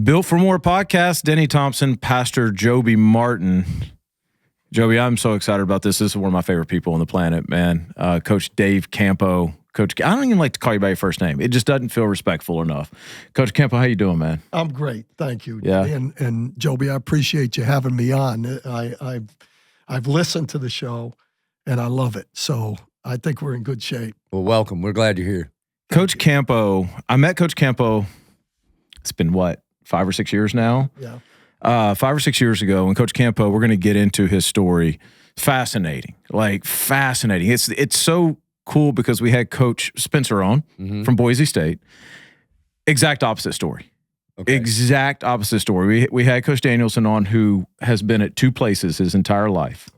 Built for More podcast, Denny Thompson, Pastor Joby Martin. Joby, I'm so excited about this. This is one of my favorite people on the planet, man. Coach Dave Campo. Coach, I don't even like to call you by your first name. It just doesn't feel respectful enough. Coach Campo, how you doing, man? I'm great. Thank you. Yeah. And Joby, I appreciate you having me on. I've listened to the show, and I love it. So I think we're in good shape. Well, welcome. We're glad you're here. Coach Campo, I met Coach Campo, it's been what, 5 or 6 years now? Yeah. 5 or 6 years ago, and Coach Campo, we're going to get into his story. Fascinating, like fascinating. It's so cool because we had Coach Spencer on from Boise State. Exact opposite story. Okay. Exact opposite story. We had Coach Danielson on, who has been at 2 places his entire life.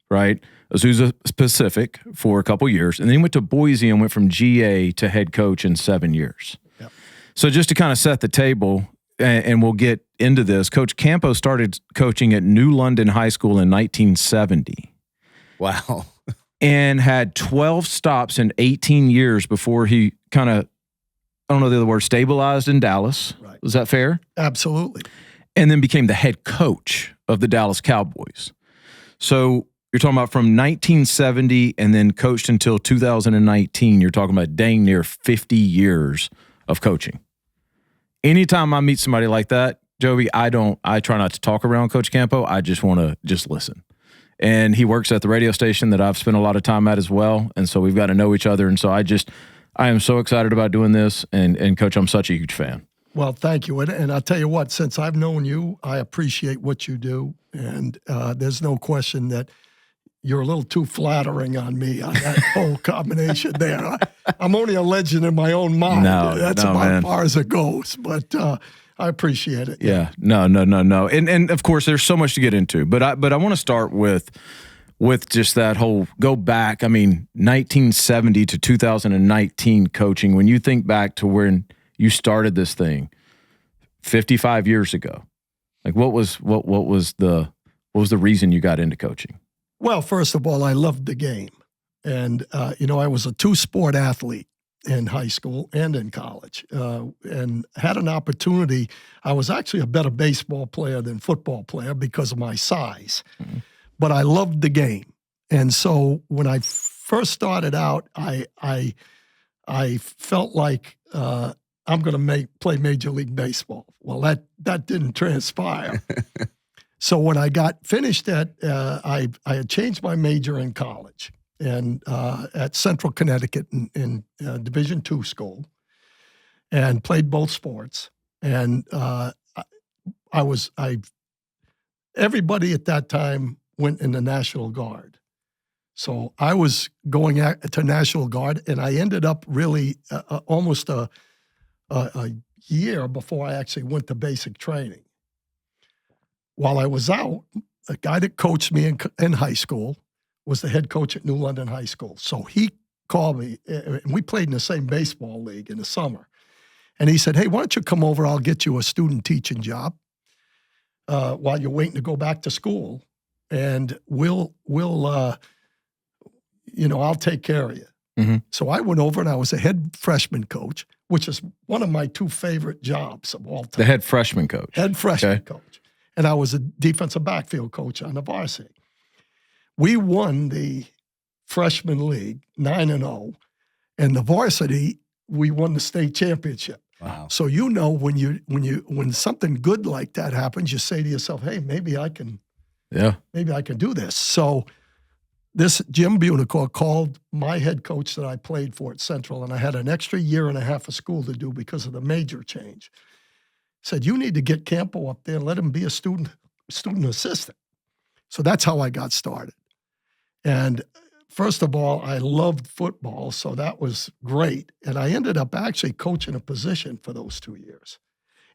Right? Azusa Pacific for a couple years, and then he went to Boise and went from GA to head coach in 7 years. Yep. So just to kind of set the table, and we'll get into this, Coach Campo started coaching at New London High School in 1970. Wow. And had 12 stops in 18 years before he kind of, I don't know the other word, stabilized in Dallas. Right. Was that fair? Absolutely. And then became the head coach of the Dallas Cowboys. So you're talking about from 1970 and then coached until 2019. You're talking about dang near 50 years of coaching. Anytime I meet somebody like that, Joby, I try not to talk around Coach Campo. I just want to just listen. And he works at the radio station that I've spent a lot of time at as well. And so we've got to know each other. And so I am so excited about doing this. And Coach, I'm such a huge fan. Well, thank you. And I'll tell you what, since I've known you, I appreciate what you do. And there's no question that you're a little too flattering on me on that whole combination there. I'm only a legend in my own mind. That's about as far as it goes. But I appreciate it. Yeah. No. And of course, there's so much to get into. But I want to start with just that whole go back. I mean, 1970 to 2019 coaching. When you think back to when you started this thing 55 years ago, like what was the reason you got into coaching? Well, first of all, I loved the game. And, I was a 2-sport athlete in high school and in college, and had an opportunity. I was actually a better baseball player than football player because of my size, but I loved the game. And so when I first started out, I felt like I'm going to play Major League Baseball. Well, that didn't transpire. So when I got finished I had changed my major in college and at Central Connecticut in Division II school, and played both sports. And everybody at that time went in the National Guard. So I was going to National Guard, and I ended up really almost a year before I actually went to basic training. While I was out, a guy that coached me in high school was the head coach at New London High School. So he called me, and we played in the same baseball league in the summer. And he said, "Hey, why don't you come over? I'll get you a student teaching job while you're waiting to go back to school, and I'll take care of you." Mm-hmm. So I went over, and I was a head freshman coach, which is one of my 2 favorite jobs of all time. The head freshman coach. Head freshman coach. And I was a defensive backfield coach on the varsity. We won the freshman league 9-0, and the varsity, we won the state championship. Wow. So when something good like that happens, you say to yourself, "Hey, maybe I can do this." So this Jim Bunicore called my head coach that I played for at Central, and I had an extra year and a half of school to do because of the major change. Said, "You need to get Campo up there and let him be a student assistant." So that's how I got started. And first of all, I loved football, so that was great. And I ended up actually coaching a position for those 2 years.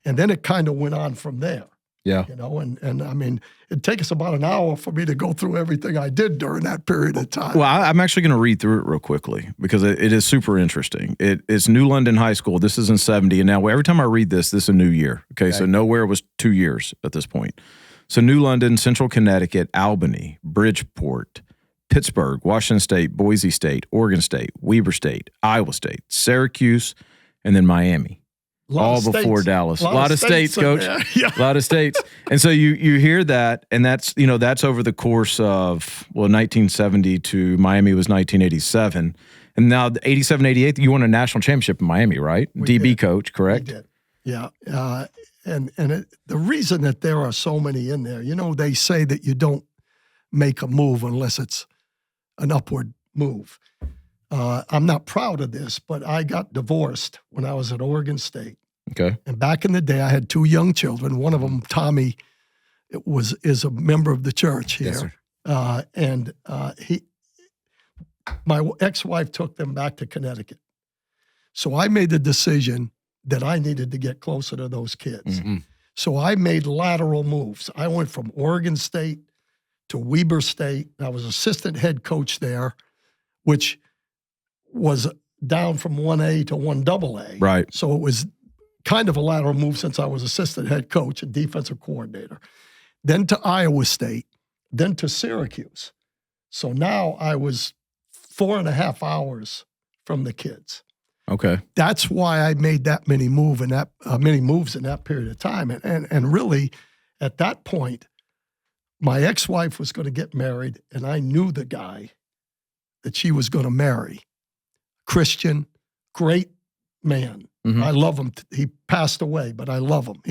And then it kind of went on from there. Yeah. And I mean, it'd take us about an hour for me to go through everything I did during that period of time. Well, I'm actually going to read through it real quickly because it is super interesting. It's New London High School. This is in 70. And now every time I read this is a new year. Okay. So nowhere was 2 years at this point. So New London, Central Connecticut, Albany, Bridgeport, Pittsburgh, Washington State, Boise State, Oregon State, Weber State, Iowa State, Syracuse, and then Miami. all before Dallas. A lot of states, Coach. Yeah. A lot of states. And so you hear that, and that's over the course of 1970 to Miami was 1987. And now the 87, 88, you won a national championship in Miami, right? DB coach, correct? We did. Yeah. The reason that there are so many in there, they say that you don't make a move unless it's an upward move. I'm not proud of this, but I got divorced when I was at Oregon State. Okay. And back in the day, I had two young children. One of them, Tommy, is a member of the church here. Yes, sir. My ex-wife took them back to Connecticut. So I made the decision that I needed to get closer to those kids. Mm-hmm. So I made lateral moves. I went from Oregon State to Weber State. I was assistant head coach there, which was down from 1A to 1AA. Right. So it was kind of a lateral move since I was assistant head coach and defensive coordinator. Then to Iowa State, then to Syracuse. So now I was 4.5 hours from the kids. Okay. That's why I made that many moves in that period of time. And really, at that point, my ex-wife was going to get married, and I knew the guy that she was going to marry. Christian, great man. Mm-hmm. I love him. He passed away, but I love him.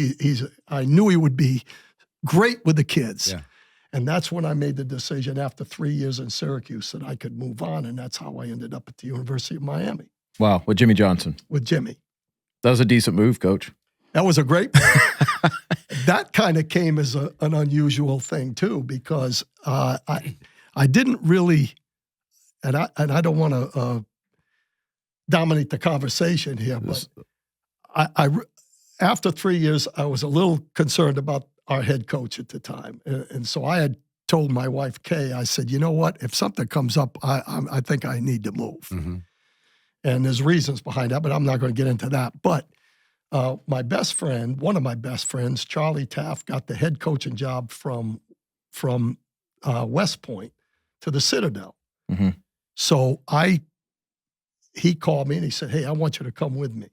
I knew he would be great with the kids. Yeah. And that's when I made the decision after 3 years in Syracuse that I could move on, and that's how I ended up at the University of Miami. Wow, with Jimmy Johnson. With Jimmy. That was a decent move, Coach. That was a great That kind of came as an unusual thing, too, because I didn't really, and I don't want to dominate the conversation here, but after 3 years, I was a little concerned about our head coach at the time. And so I had told my wife, Kay, I said, you know what? If something comes up, I think I need to move. Mm-hmm. And there's reasons behind that, but I'm not going to get into that. But my best friend, one of my best friends, Charlie Taft, got the head coaching job from West Point to the Citadel. Mm-hmm. So he called me and he said, hey, I want you to come with me.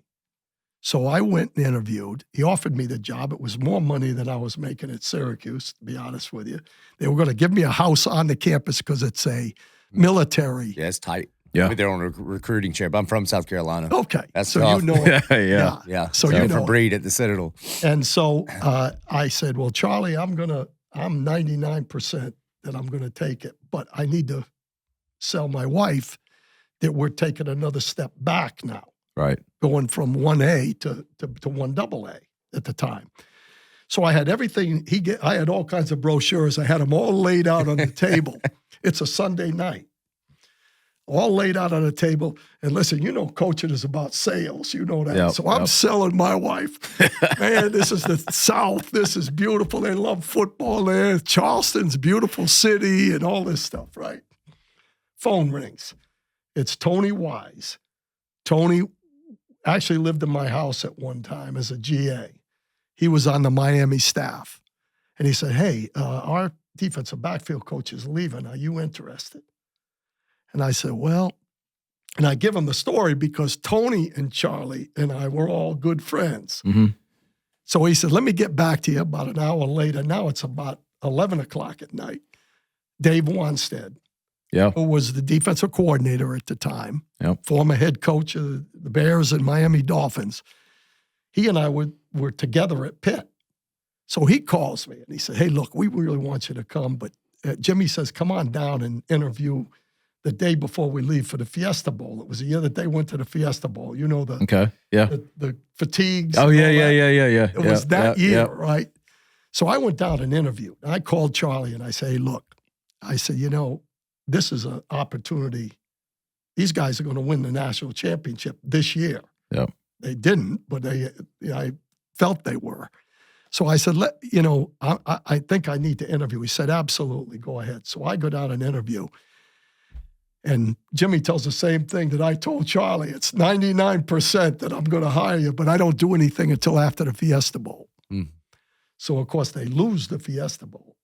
So I went and interviewed. He offered me the job. It was more money than I was making at Syracuse, to be honest with you. They were going to give me a house on the campus because it's a military. Yeah, it's tight. Yeah. With their own recruiting chair. I'm from South Carolina. Okay. That's so tough. you know it. Yeah. Yeah. So you know for it. Breed at the Citadel. And so I said, well, Charlie, I'm 99% that I'm going to take it, but I need to sell my wife that we're taking another step back now. Right. Going from 1A to 1AA at the time. So I had everything. I had all kinds of brochures. I had them all laid out on the table. It's a Sunday night. All laid out on the table. And listen, coaching is about sales. You know that. Yep, so I'm selling my wife. Man, this is the South. This is beautiful. They love football there. Charleston's a beautiful city and all this stuff, right? Phone rings. It's Tony Wise. Tony actually lived in my house at one time as a GA. He was on the Miami staff. And he said, hey, our defensive backfield coach is leaving. Are you interested? And I said, well, and I give him the story because Tony and Charlie and I were all good friends. Mm-hmm. So he said, let me get back to you about an hour later. Now it's about 11 o'clock at night. Dave Wanstead, who was the defensive coordinator at the time, former head coach of the Bears and Miami Dolphins. He and I were together at Pitt. So he calls me and he said, hey, look, we really want you to come. But Jimmy says, come on down and interview the day before we leave for the Fiesta Bowl. It was the year that they went to the Fiesta Bowl. You know, the fatigues. Oh, yeah. It was that year, right? So I went down and interviewed. I called Charlie and I say, hey, look, I said, this is an opportunity. These guys are going to win the national championship this year. Yep. They didn't, but I felt they were. So I said, I think I need to interview. He said, absolutely, go ahead. So I go down and interview. And Jimmy tells the same thing that I told Charlie. It's 99% that I'm going to hire you, but I don't do anything until after the Fiesta Bowl. Mm. So, of course, they lose the Fiesta Bowl.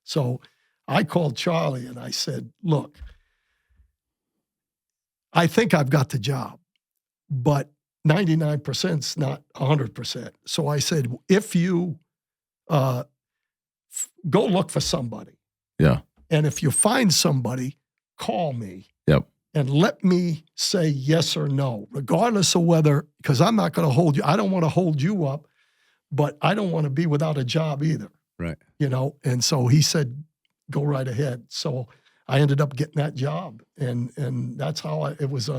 So I called Charlie and I said, look, I think I've got the job, but 99% is not 100%. So I said, if you go look for somebody. Yeah. And if you find somebody, call me. Yep. And let me say yes or no, regardless of whether, because I'm not going to hold you. I don't want to hold you up, but I don't want to be without a job either. Right. You know, and so he said, go right ahead. So I ended up getting that job. And that's how it was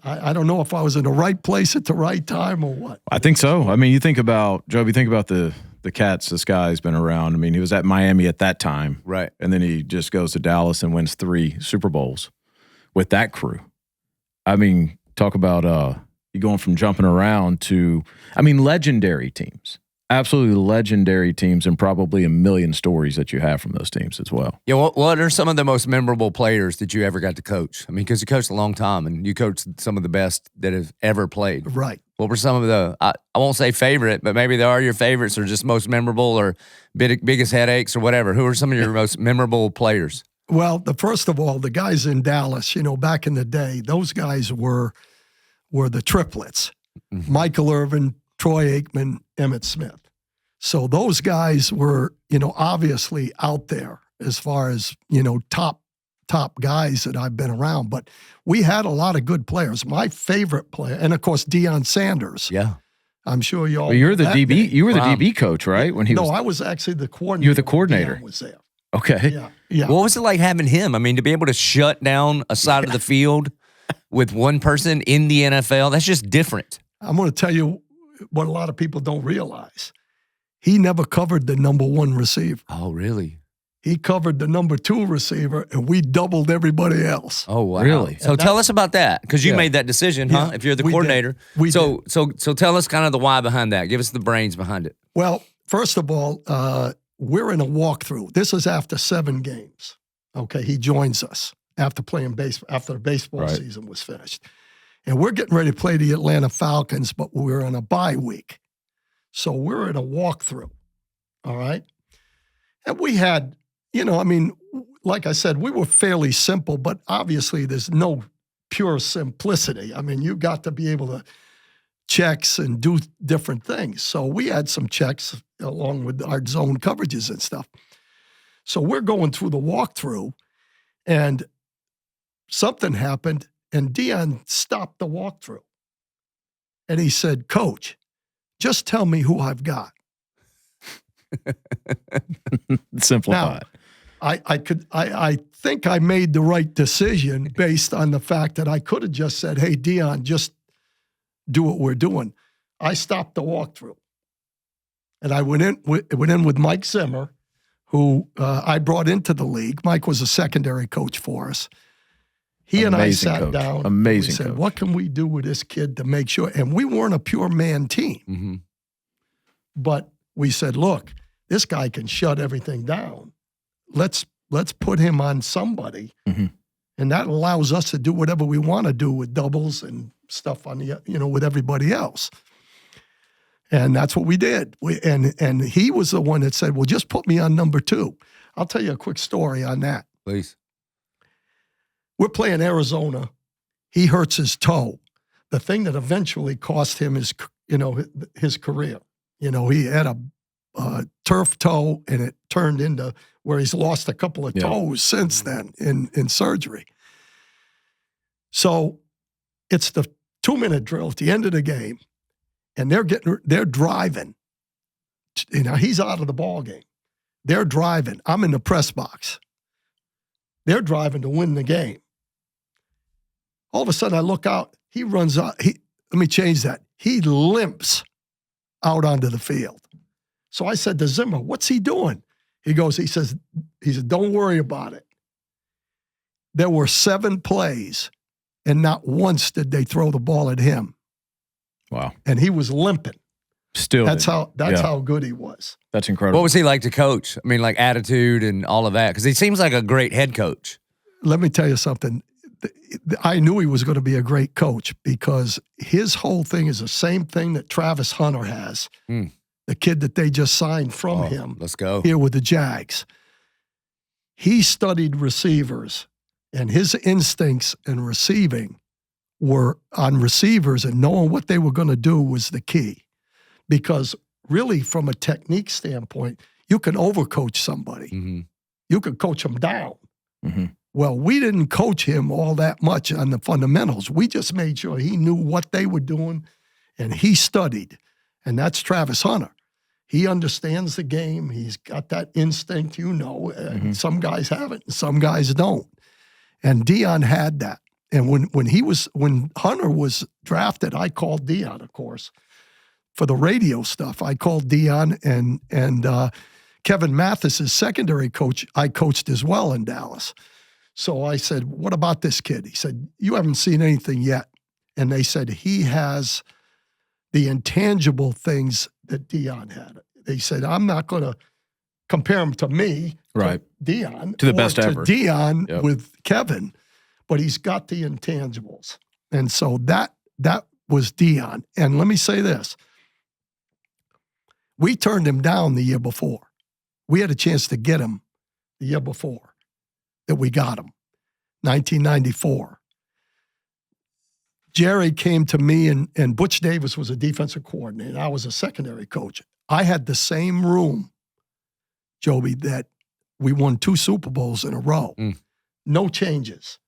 I don't know if I was in the right place at the right time or what. I think so. I mean, you think about, Joe, you think about the cats this guy's been around. I mean, he was at Miami at that time. Right. And then he just goes to Dallas and wins 3 Super Bowls with that crew. I mean, talk about you going from jumping around to, I mean, legendary teams. Absolutely legendary teams, and probably a million stories that you have from those teams as well. Yeah, what are some of the most memorable players that you ever got to coach? I mean, because you coached a long time, and you coached some of the best that have ever played. Right. What were some of the, I won't say favorite, but maybe they are your favorites or just most memorable or biggest headaches or whatever? Who are some of your most memorable players? Well, first of all, the guys in Dallas, you know, back in the day, those guys were the triplets. Mm-hmm. Michael Irvin, Troy Aikman, Emmitt Smith. So those guys were, you know, obviously out there as far as, you know, top guys that I've been around. But we had a lot of good players. My favorite player, and of course, Deion Sanders. Yeah. I'm sure you all. Well, you're the DB. Day. You were the DB coach, right? When he I was actually the coordinator. You were the coordinator. Deion was there. Okay. Yeah. Yeah. What was it like having him? I mean, to be able to shut down a side of the field with one person in the NFL, that's just different. I'm going to tell you what a lot of people don't realize. He never covered the number 1 receiver. Oh, really? He covered the number 2 receiver, and we doubled everybody else. Oh, wow. Really? So tell us about that, because you made that decision, huh? Yeah, If you're the we coordinator. did. So tell us kind of the why behind that. Give us the brains behind it. Well, first of all, we're in a walkthrough. This is after 7 games. Okay, he joins us after playing after the baseball season was finished. And we're getting ready to play the Atlanta Falcons, but we're on a bye week. So we're in a walkthrough, all right? And we had, you know, I mean, like I said, we were fairly simple, but obviously there's no pure simplicity. I mean, you got to be able to checks and do different things. So we had some checks along with our zone coverages and stuff. So we're going through the walkthrough, and something happened, and Deion stopped the walkthrough. And he said, Coach, just tell me who I've got. Simplify. Now, I think I made the right decision based on the fact that I could have just said, hey, Deion, just do what we're doing. I stopped the walkthrough. And I went in with Mike Zimmer, who I brought into the league. Mike was a secondary coach for us. He and I sat down. Amazing we said, coach. what can we do with this kid to make sure? And we weren't a pure man team. Mm-hmm. But we said, look, this guy can shut everything down. Let's put him on somebody. Mm-hmm. And that allows us to do whatever we want to do with doubles and stuff on the, you know, with everybody else. And that's what we did. And he was the one that said, well, just put me on number 2. I'll tell you a quick story on that. Please. We're playing Arizona. He hurts his toe. The thing that eventually cost him his career. You know, he had a turf toe, and it turned into where he's lost a couple of toes since then in surgery. So it's the 2-minute drill at the end of the game, and they're driving. You know, he's out of the ball game. They're driving. I'm in the press box. They're driving to win the game. All of a sudden, I look out. He runs out. Let me change that. He limps out onto the field. So I said to Zimmer, what's he doing? He said, don't worry about it. There were 7 plays, and not once did they throw the ball at him. Wow. And he was limping. Still. That's how good he was. That's incredible. What was he like to coach? I mean, like attitude and all of that, because he seems like a great head coach. Let me tell you something. I knew he was going to be a great coach because his whole thing is the same thing that Travis Hunter has, the kid that they just signed from him. Let's go. Here with the Jags. He studied receivers, and his instincts in receiving were on receivers, and knowing what they were going to do was the key. Because really, from a technique standpoint, you can overcoach somebody. Mm-hmm. You can coach them down. Mm-hmm. Well, we didn't coach him all that much on the fundamentals. We just made sure he knew what they were doing, and he studied. And that's Travis Hunter. He understands the game. He's got that instinct, and some guys have it and some guys don't. And Deion had that. And when Hunter was drafted, I called Deion, of course, for the radio stuff. I called Deion and Kevin Mathis's secondary coach, I coached as well in Dallas. So I said, what about this kid? He said, you haven't seen anything yet. And they said, he has the intangible things that Deion had. They said, I'm not going to compare him to me, right? To Deion, to the best ever. Deion with Kevin, but he's got the intangibles. And so that was Deion. And let me say this. We turned him down the year before. We had a chance to get him the year before that we got him, 1994. Jerry came to me, and Butch Davis was a defensive coordinator. I was a secondary coach. I had the same room, Joby, that we won 2 Super Bowls in a row. No changes.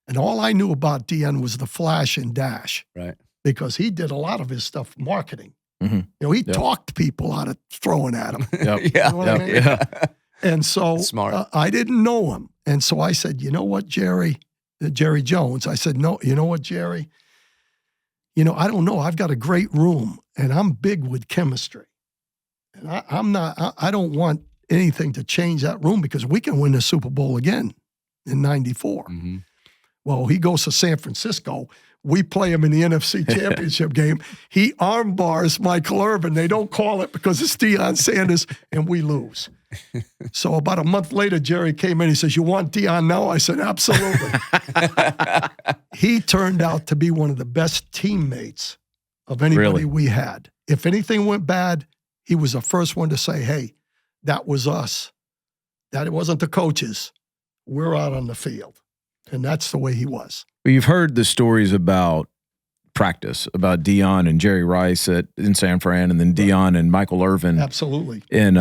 And all I knew about Deion was the flash and dash. Right. Because he did a lot of his stuff marketing. Mm-hmm. He talked people out of throwing at him. Yep. You know what I mean? Yeah. And so I didn't know him. And so I said, you know what, Jerry Jones? I said, no, you know what, Jerry? I don't know. I've got a great room, and I'm big with chemistry. And I don't want anything to change that room because we can win the Super Bowl again in 94. Mm-hmm. Well, he goes to San Francisco. We play him in the NFC Championship game. He arm bars Michael Irvin. They don't call it because it's Deion Sanders, and we lose. So about a month later, Jerry came in. He says, you want Deion now? I said, absolutely. He turned out to be one of the best teammates of anybody we had. If anything went bad, he was the first one to say, hey, that was us. That it wasn't the coaches. We're out on the field. And that's the way he was. Well, you've heard the stories about practice, about Deion and Jerry Rice in San Fran, and then Deion and Michael Irvin absolutely in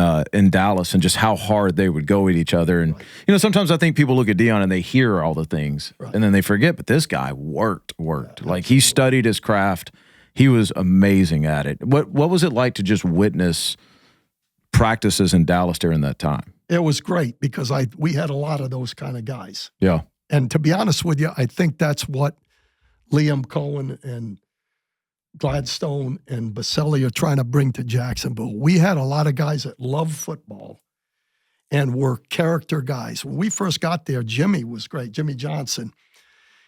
Dallas, and just how hard they would go at each other. And sometimes I think people look at Deion and they hear all the things, and then they forget. But this guy worked. Like he studied his craft. He was amazing at it. What was it like to just witness practices in Dallas during that time? It was great because we had a lot of those kind of guys. Yeah. And to be honest with you, I think that's what Liam Cohen and Gladstone and Baselli are trying to bring to Jacksonville. We had a lot of guys that loved football and were character guys. When we first got there, Jimmy was great, Jimmy Johnson.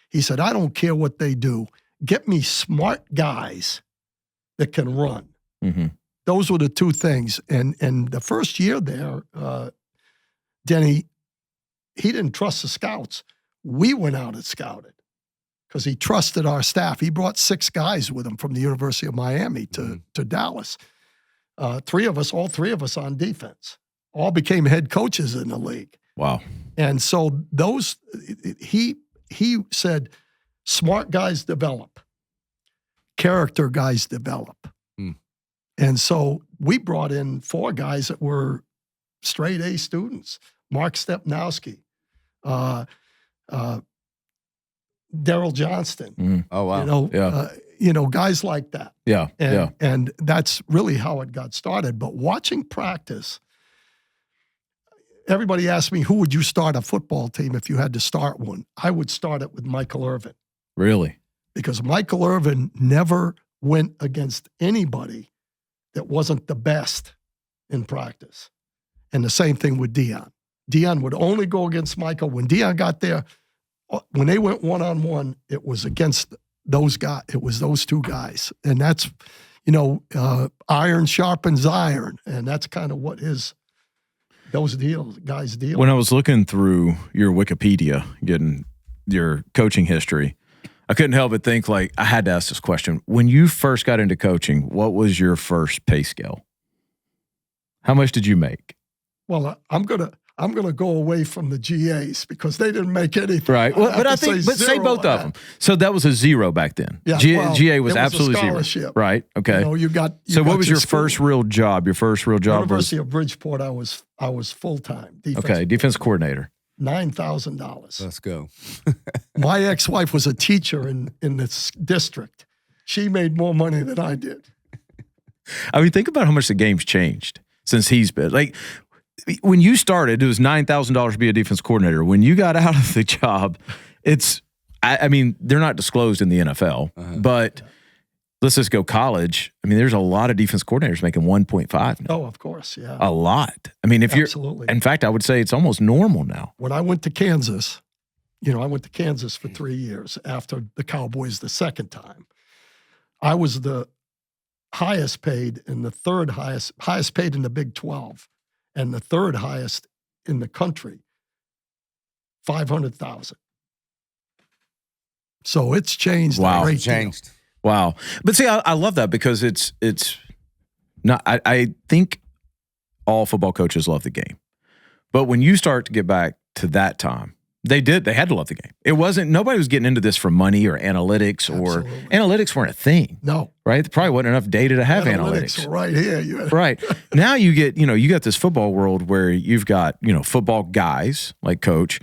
He said, I don't care what they do. Get me smart guys that can run. Mm-hmm. Those were the 2 things. And the first year there, Denny, he didn't trust the scouts. We went out and scouted because he trusted our staff. He brought 6 guys with him from the University of Miami to Dallas. All 3 of us on defense, all became head coaches in the league. Wow. And so he said, smart guys develop, character guys develop. And so we brought in 4 guys that were straight A students, Mark Stepnowski, Daryl Johnston. Oh, wow. Guys like that. Yeah. And that's really how it got started. But watching practice, everybody asked me, who would you start a football team if you had to start one? I would start it with Michael Irvin. Really? Because Michael Irvin never went against anybody that wasn't the best in practice. And the same thing with Deion. Deion would only go against Michael. When Deion got there, when they went one-on-one, it was against those guys. It was those 2 guys. And that's, iron sharpens iron. And that's kind of what those guys deal. When I was looking through your Wikipedia, getting your coaching history, I couldn't help but think, I had to ask this question. When you first got into coaching, what was your first pay scale? How much did you make? Well, I'm I'm going to go away from the GAs because they didn't make anything. Right. Well, but I think, say both of them. So that was a zero back then. Yeah, GA was absolutely a scholarship. zero. Right. Okay. You got. So what was your first real job? Your first real job University of Bridgeport. I was full time. Defense coordinator. $9,000. Let's go. My ex-wife was a teacher in this district. She made more money than I did. I mean, think about how much the game's changed since he's been. Like, when you started, it was $9,000 to be a defense coordinator. When you got out of the job, I mean, they're not disclosed in the NFL, but let's just go college. I mean, there's a lot of defense coordinators making 1.5 now. Oh, of course, yeah. A lot. I mean, Absolutely. In fact, I would say it's almost normal now. When I went to Kansas, I went to Kansas for 3 years after the Cowboys the second time. I was the highest paid and the third highest paid in the Big 12 and the third highest in the country, $500,000. So it's changed. Wow. A great Changed. deal. Wow. But see, I love that because it's not, I think all football coaches love the game. But when you start to get back to that time, they had to love the game. It wasn't, nobody was getting into this for money or analytics or analytics weren't a thing. No. Right? There probably wasn't enough data to have analytics. Right here. Right. Now you get, you got this football world where you've got, football guys like Coach,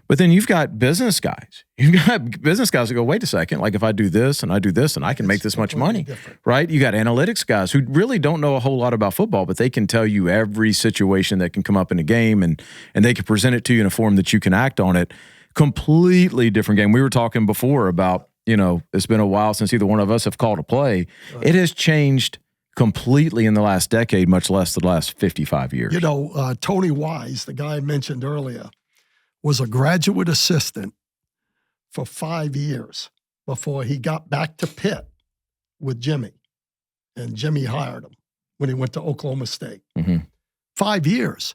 but then you've got business guys. You've got business guys that go, wait a second, like if I do this and I do this and I can make this much money, different. Right? You got analytics guys who really don't know a whole lot about football, but they can tell you every situation that can come up in a game and they can present it to you in a form that you can act on it. Completely different game. We were talking before about, it's been a while since either one of us have called a play. Right. It has changed completely in the last decade, much less the last 55 years. Tony Wise, the guy I mentioned earlier, was a graduate assistant for 5 years before he got back to Pitt with Jimmy. And Jimmy hired him when he went to Oklahoma State. Mm-hmm. 5 years.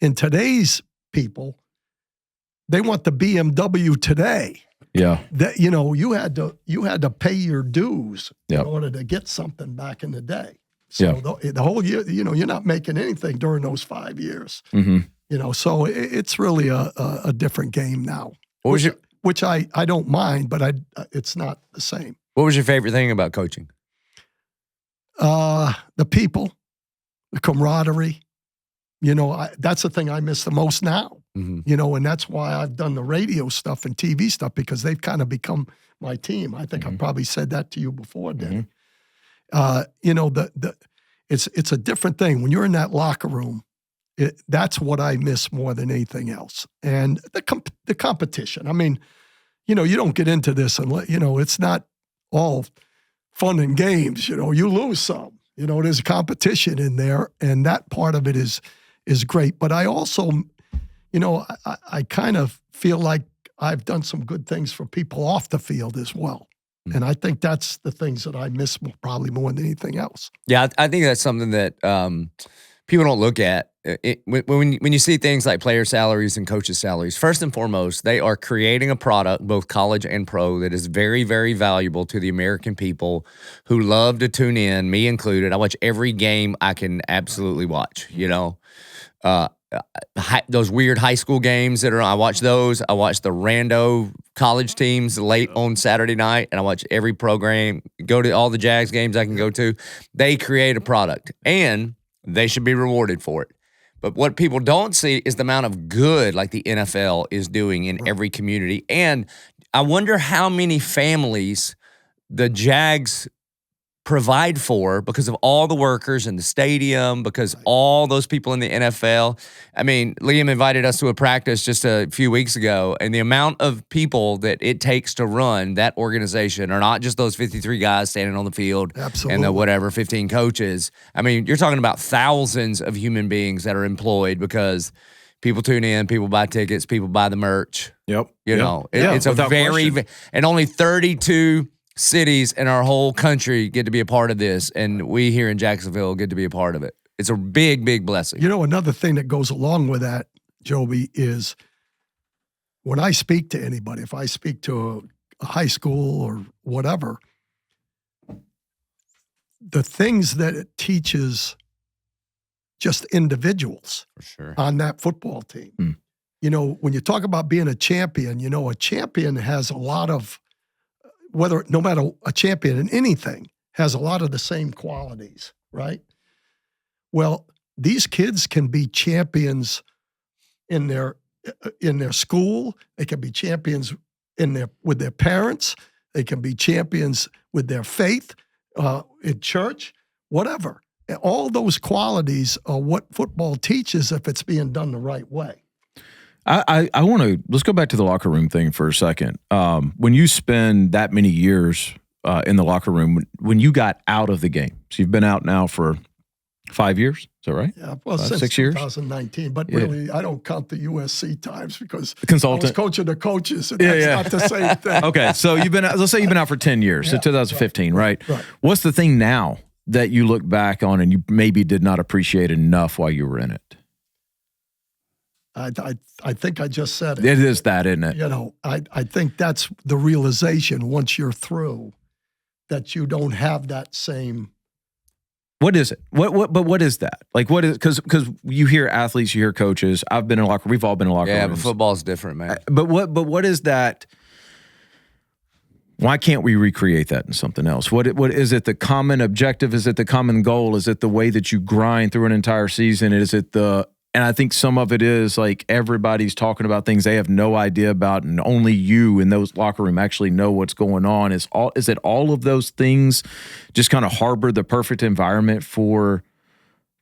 In today's people, they want the BMW today. Yeah. That you had to pay your dues in Yep. order to get something back in the day. So the whole year, you're not making anything during those 5 years. Mm-hmm. So it's really a different game now. What was which I don't mind, but it's not the same. What was your favorite thing about coaching? The people, the camaraderie. That's the thing I miss the most now. Mm-hmm. And that's why I've done the radio stuff and TV stuff because they've kind of become my team. I think I probably said that to you before, Danny. It's a different thing when you're in that locker room. That's what I miss more than anything else. And the competition. I mean, you don't get into this and it's not all fun and games. You lose some. There's a competition in there, and that part of it is great. But I also, I kind of feel like I've done some good things for people off the field as well. Mm-hmm. And I think that's the things that I miss probably more than anything else. Yeah, I think that's something that people don't look at. When you see things like player salaries and coaches' salaries, first and foremost, they are creating a product, both college and pro, that is very, very valuable to the American people who love to tune in, me included. I watch every game I can absolutely watch, those weird high school games that are on, I watch those. I watch the rando college teams late on Saturday night, and I watch every program, go to all the Jags games I can go to. They create a product, and they should be rewarded for it. But what people don't see is the amount of good like the NFL is doing in every community. And I wonder how many families the Jags provide for because of all the workers in the stadium, because all those people in the NFL. I mean, Liam invited us to a practice just a few weeks ago, and the amount of people that it takes to run that organization are not just those 53 guys standing on the field and the 15 coaches. I mean, you're talking about thousands of human beings that are employed because people tune in, people buy tickets, people buy the merch. Yep. It's a very, and only 32 cities in our whole country get to be a part of this, and we here in Jacksonville get to be a part of it. It's a big, big blessing. Another thing that goes along with that, Joby, is when I speak to anybody, if I speak to a high school or whatever, the things that it teaches just individuals For sure. on that football team. Mm. You know, when you talk about being a champion, you know, a champion has a lot of, no matter a champion in anything, has a lot of the same qualities, right? Well, these kids can be champions in their school. They can be champions with their parents. They can be champions with their faith, in church, whatever. All those qualities are what football teaches if it's being done the right way. I want to, let's go back to the locker room thing for a second. When you spend that many years in the locker room, when you got out of the game, so you've been out now for 5 years, is that right? Yeah, well, since 6 years? 2019. But really, I don't count the USC times because Consultant. I was coaching the coaches, and that's not the same thing. Okay, so let's say you've been out for 10 years, so 2015, right? What's the thing now that you look back on and you maybe did not appreciate enough while you were in it? I think I just said it. It is that, isn't it? You know, I think that's the realization once you're through that you don't have that same. What is it? What is that? Like, what is, because you hear athletes, you hear coaches. I've been in a locker, we've all been in locker rooms. Yeah, but football's different, man. But what is that? Why can't we recreate that in something else? What is it? The common objective? Is it the common goal? Is it the way that you grind through an entire season? And I think some of it is like everybody's talking about things they have no idea about, and only you in those locker room actually know what's going on. Is it all of those things just kind of harbor the perfect environment for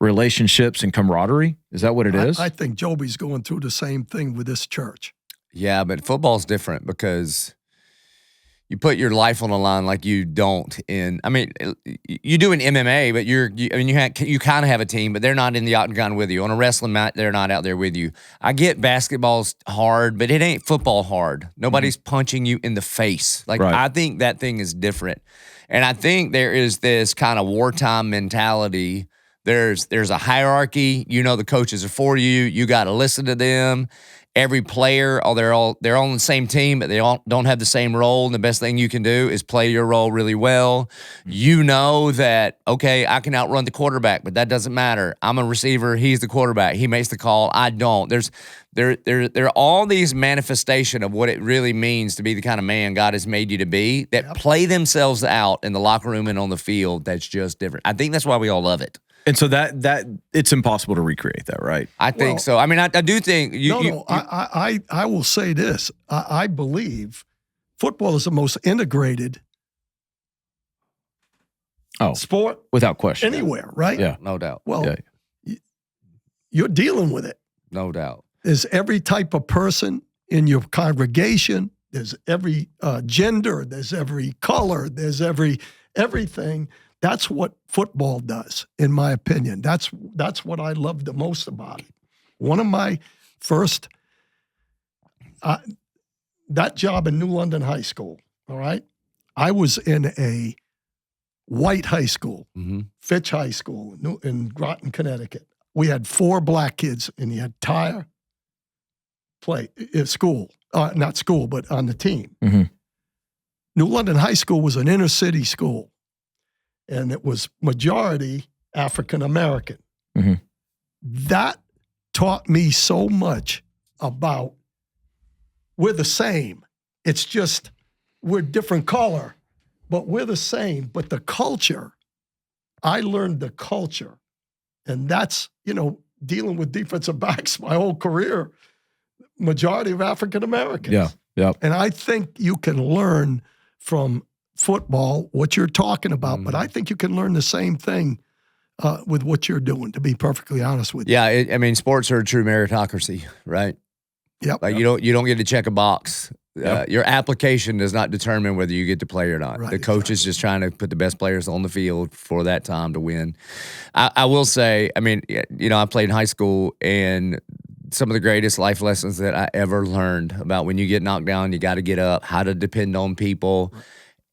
relationships and camaraderie? Is that what it is? I think Joby's going through the same thing with this church. Yeah, but football's different because you put your life on the line like you don't in. I mean, you do in MMA, but you kind of have a team, but they're not in the octagon with you. On a wrestling mat, they're not out there with you. I get basketball's hard, but it ain't football hard. Nobody's punching you in the face. Like, right. I think that thing is different, and I think there is this kind of wartime mentality. There's a hierarchy. You know, the coaches are for you. You got to listen to them. Every player, they're all on the same team, but they all don't have the same role. And the best thing you can do is play your role really well. You know that, okay, I can outrun the quarterback, but that doesn't matter. I'm a receiver. He's the quarterback. He makes the call. I don't. There are all these manifestation of what it really means to be the kind of man God has made you to be that play themselves out in the locker room and on the field. That's just different. I think that's why we all love it. And so that it's impossible to recreate that, right? I think so. I mean, I do think I will say this. I believe football is the most integrated sport without question. Anywhere, right? Yeah, no doubt. Well, you're dealing with it. No doubt. There's every type of person in your congregation. There's every gender. There's every color. There's everything. That's what football does, in my opinion. That's what I love the most about it. One of my first, that job in New London High School, all right? I was in a white high school, Fitch High School in Groton, Connecticut. We had 4 black kids in the entire school. Not school, but on the team. Mm-hmm. New London High School was an inner city school. And it was majority African-American. Mm-hmm. That taught me so much about we're the same. It's just we're different color, but we're the same. But the culture, I learned the culture. And that's, dealing with defensive backs my whole career, majority of African-Americans. Yeah. And I think you can learn from football, what you're talking about, but I think you can learn the same thing with what you're doing, to be perfectly honest with you. Yeah, sports are a true meritocracy, right? Yep. Like you don't get to check a box. Your application does not determine whether you get to play or not. Right, the coach is just trying to put the best players on the field for that time to win. I will say, I played in high school, and some of the greatest life lessons that I ever learned about when you get knocked down, you got to get up, how to depend on people. Right.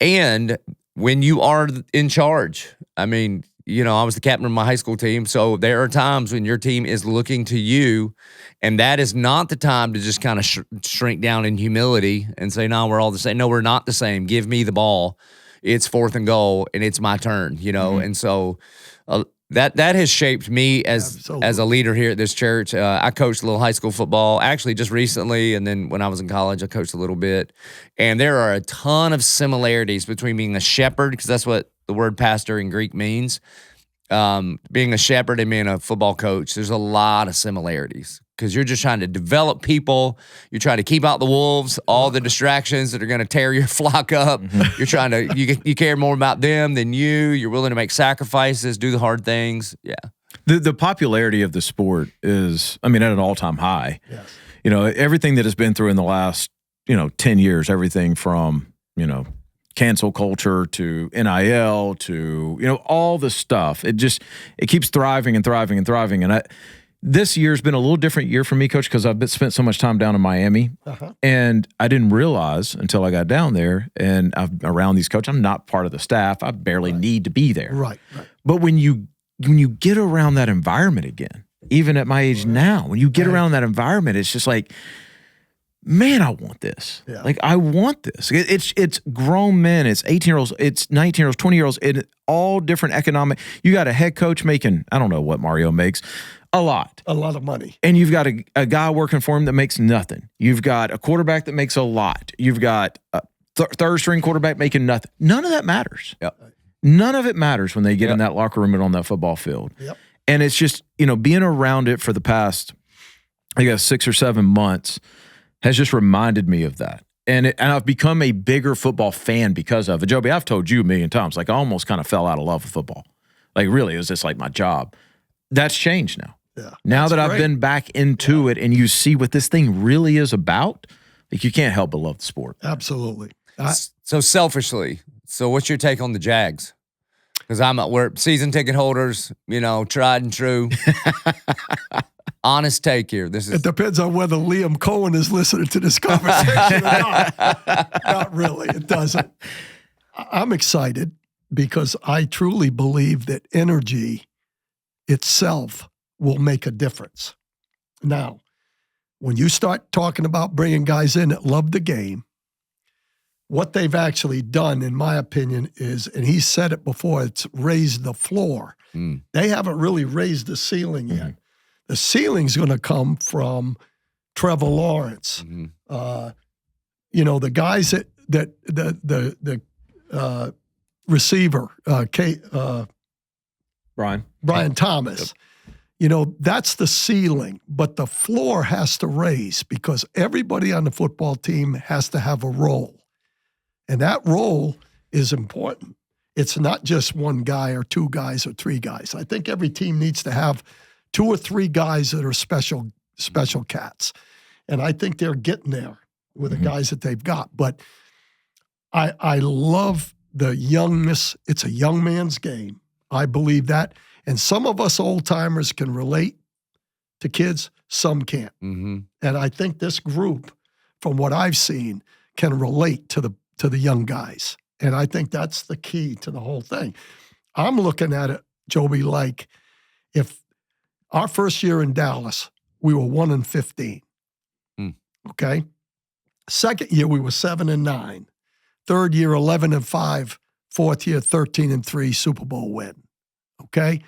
And when you are in charge, I was the captain of my high school team, so there are times when your team is looking to you, and that is not the time to just kind of shrink down in humility and say, no, we're all the same. No, we're not the same. Give me the ball. It's 4th and goal, and it's my turn, And so That has shaped me as a leader here at this church. I coached a little high school football, actually just recently, and then when I was in college, I coached a little bit. And there are a ton of similarities between being a shepherd, because that's what the word pastor in Greek means. Being a shepherd and being a football coach, there's a lot of similarities, because you're just trying to develop people. You're trying to keep out the wolves, all the distractions that are going to tear your flock up. You're trying to, you care more about them than you. You're willing to make sacrifices, do the hard things. Yeah. The popularity of the sport is, at an all-time high. Yes. Everything that has been through in the last, 10 years, everything from, cancel culture to NIL to, all the stuff. It keeps thriving and thriving and thriving. And this year's been a little different year for me, Coach, because I've spent so much time down in Miami. And I didn't realize until I got down there and I'm around these coaches, I'm not part of the staff. I barely need to be there. Right. But when you get around that environment again, even at my age now, when you get around that environment, it's just like, man, I want this. Yeah. Like, I want this. It's grown men. It's 18-year-olds. It's 19-year-olds, 20-year-olds. It's all different economic. You got a head coach making, I don't know what Mario makes, a lot of money. And you've got a guy working for him that makes nothing. You've got a quarterback that makes a lot. You've got a third-string quarterback making nothing. None of that matters. Yep. None of it matters when they get in that locker room and on that football field. Yep. And it's just, being around it for the past, I guess, 6 or 7 months has just reminded me of that. And I've become a bigger football fan because of it. Joby, I've told you a million times, like, I almost kind of fell out of love with football. Like, really, it was just like my job. That's changed now. Yeah, now that I've been back into it and you see what this thing really is about, like, you can't help but love the sport. Absolutely. So selfishly, what's your take on the Jags? Because we're season ticket holders, tried and true. Honest take here. It depends on whether Liam Cohen is listening to this conversation or not. Not really. It doesn't. I'm excited because I truly believe that energy itself will make a difference. Now, when you start talking about bringing guys in that love the game, what they've actually done, in my opinion, is, and he said it before, it's raised the floor. They haven't really raised the ceiling yet. The ceiling's going to come from Trevor Lawrence. The guys that the receiver, Brian Thomas. Yep. That's the ceiling, but the floor has to raise because everybody on the football team has to have a role. And that role is important. It's not just one guy or two guys or three guys. I think every team needs to have 2 or 3 guys that are special cats. And I think they're getting there with the guys that they've got. But I love the youngness. It's a young man's game. I believe that. And some of us old-timers can relate to kids, some can't. And I think this group, from what I've seen, can relate to the young guys. And I think that's the key to the whole thing. I'm looking at it, Joby, like if our first year in Dallas, we were 1-15. Okay. Second year, we were 7-9. Third year, 11-5. Fourth year, 13-3 Super Bowl win. Okay.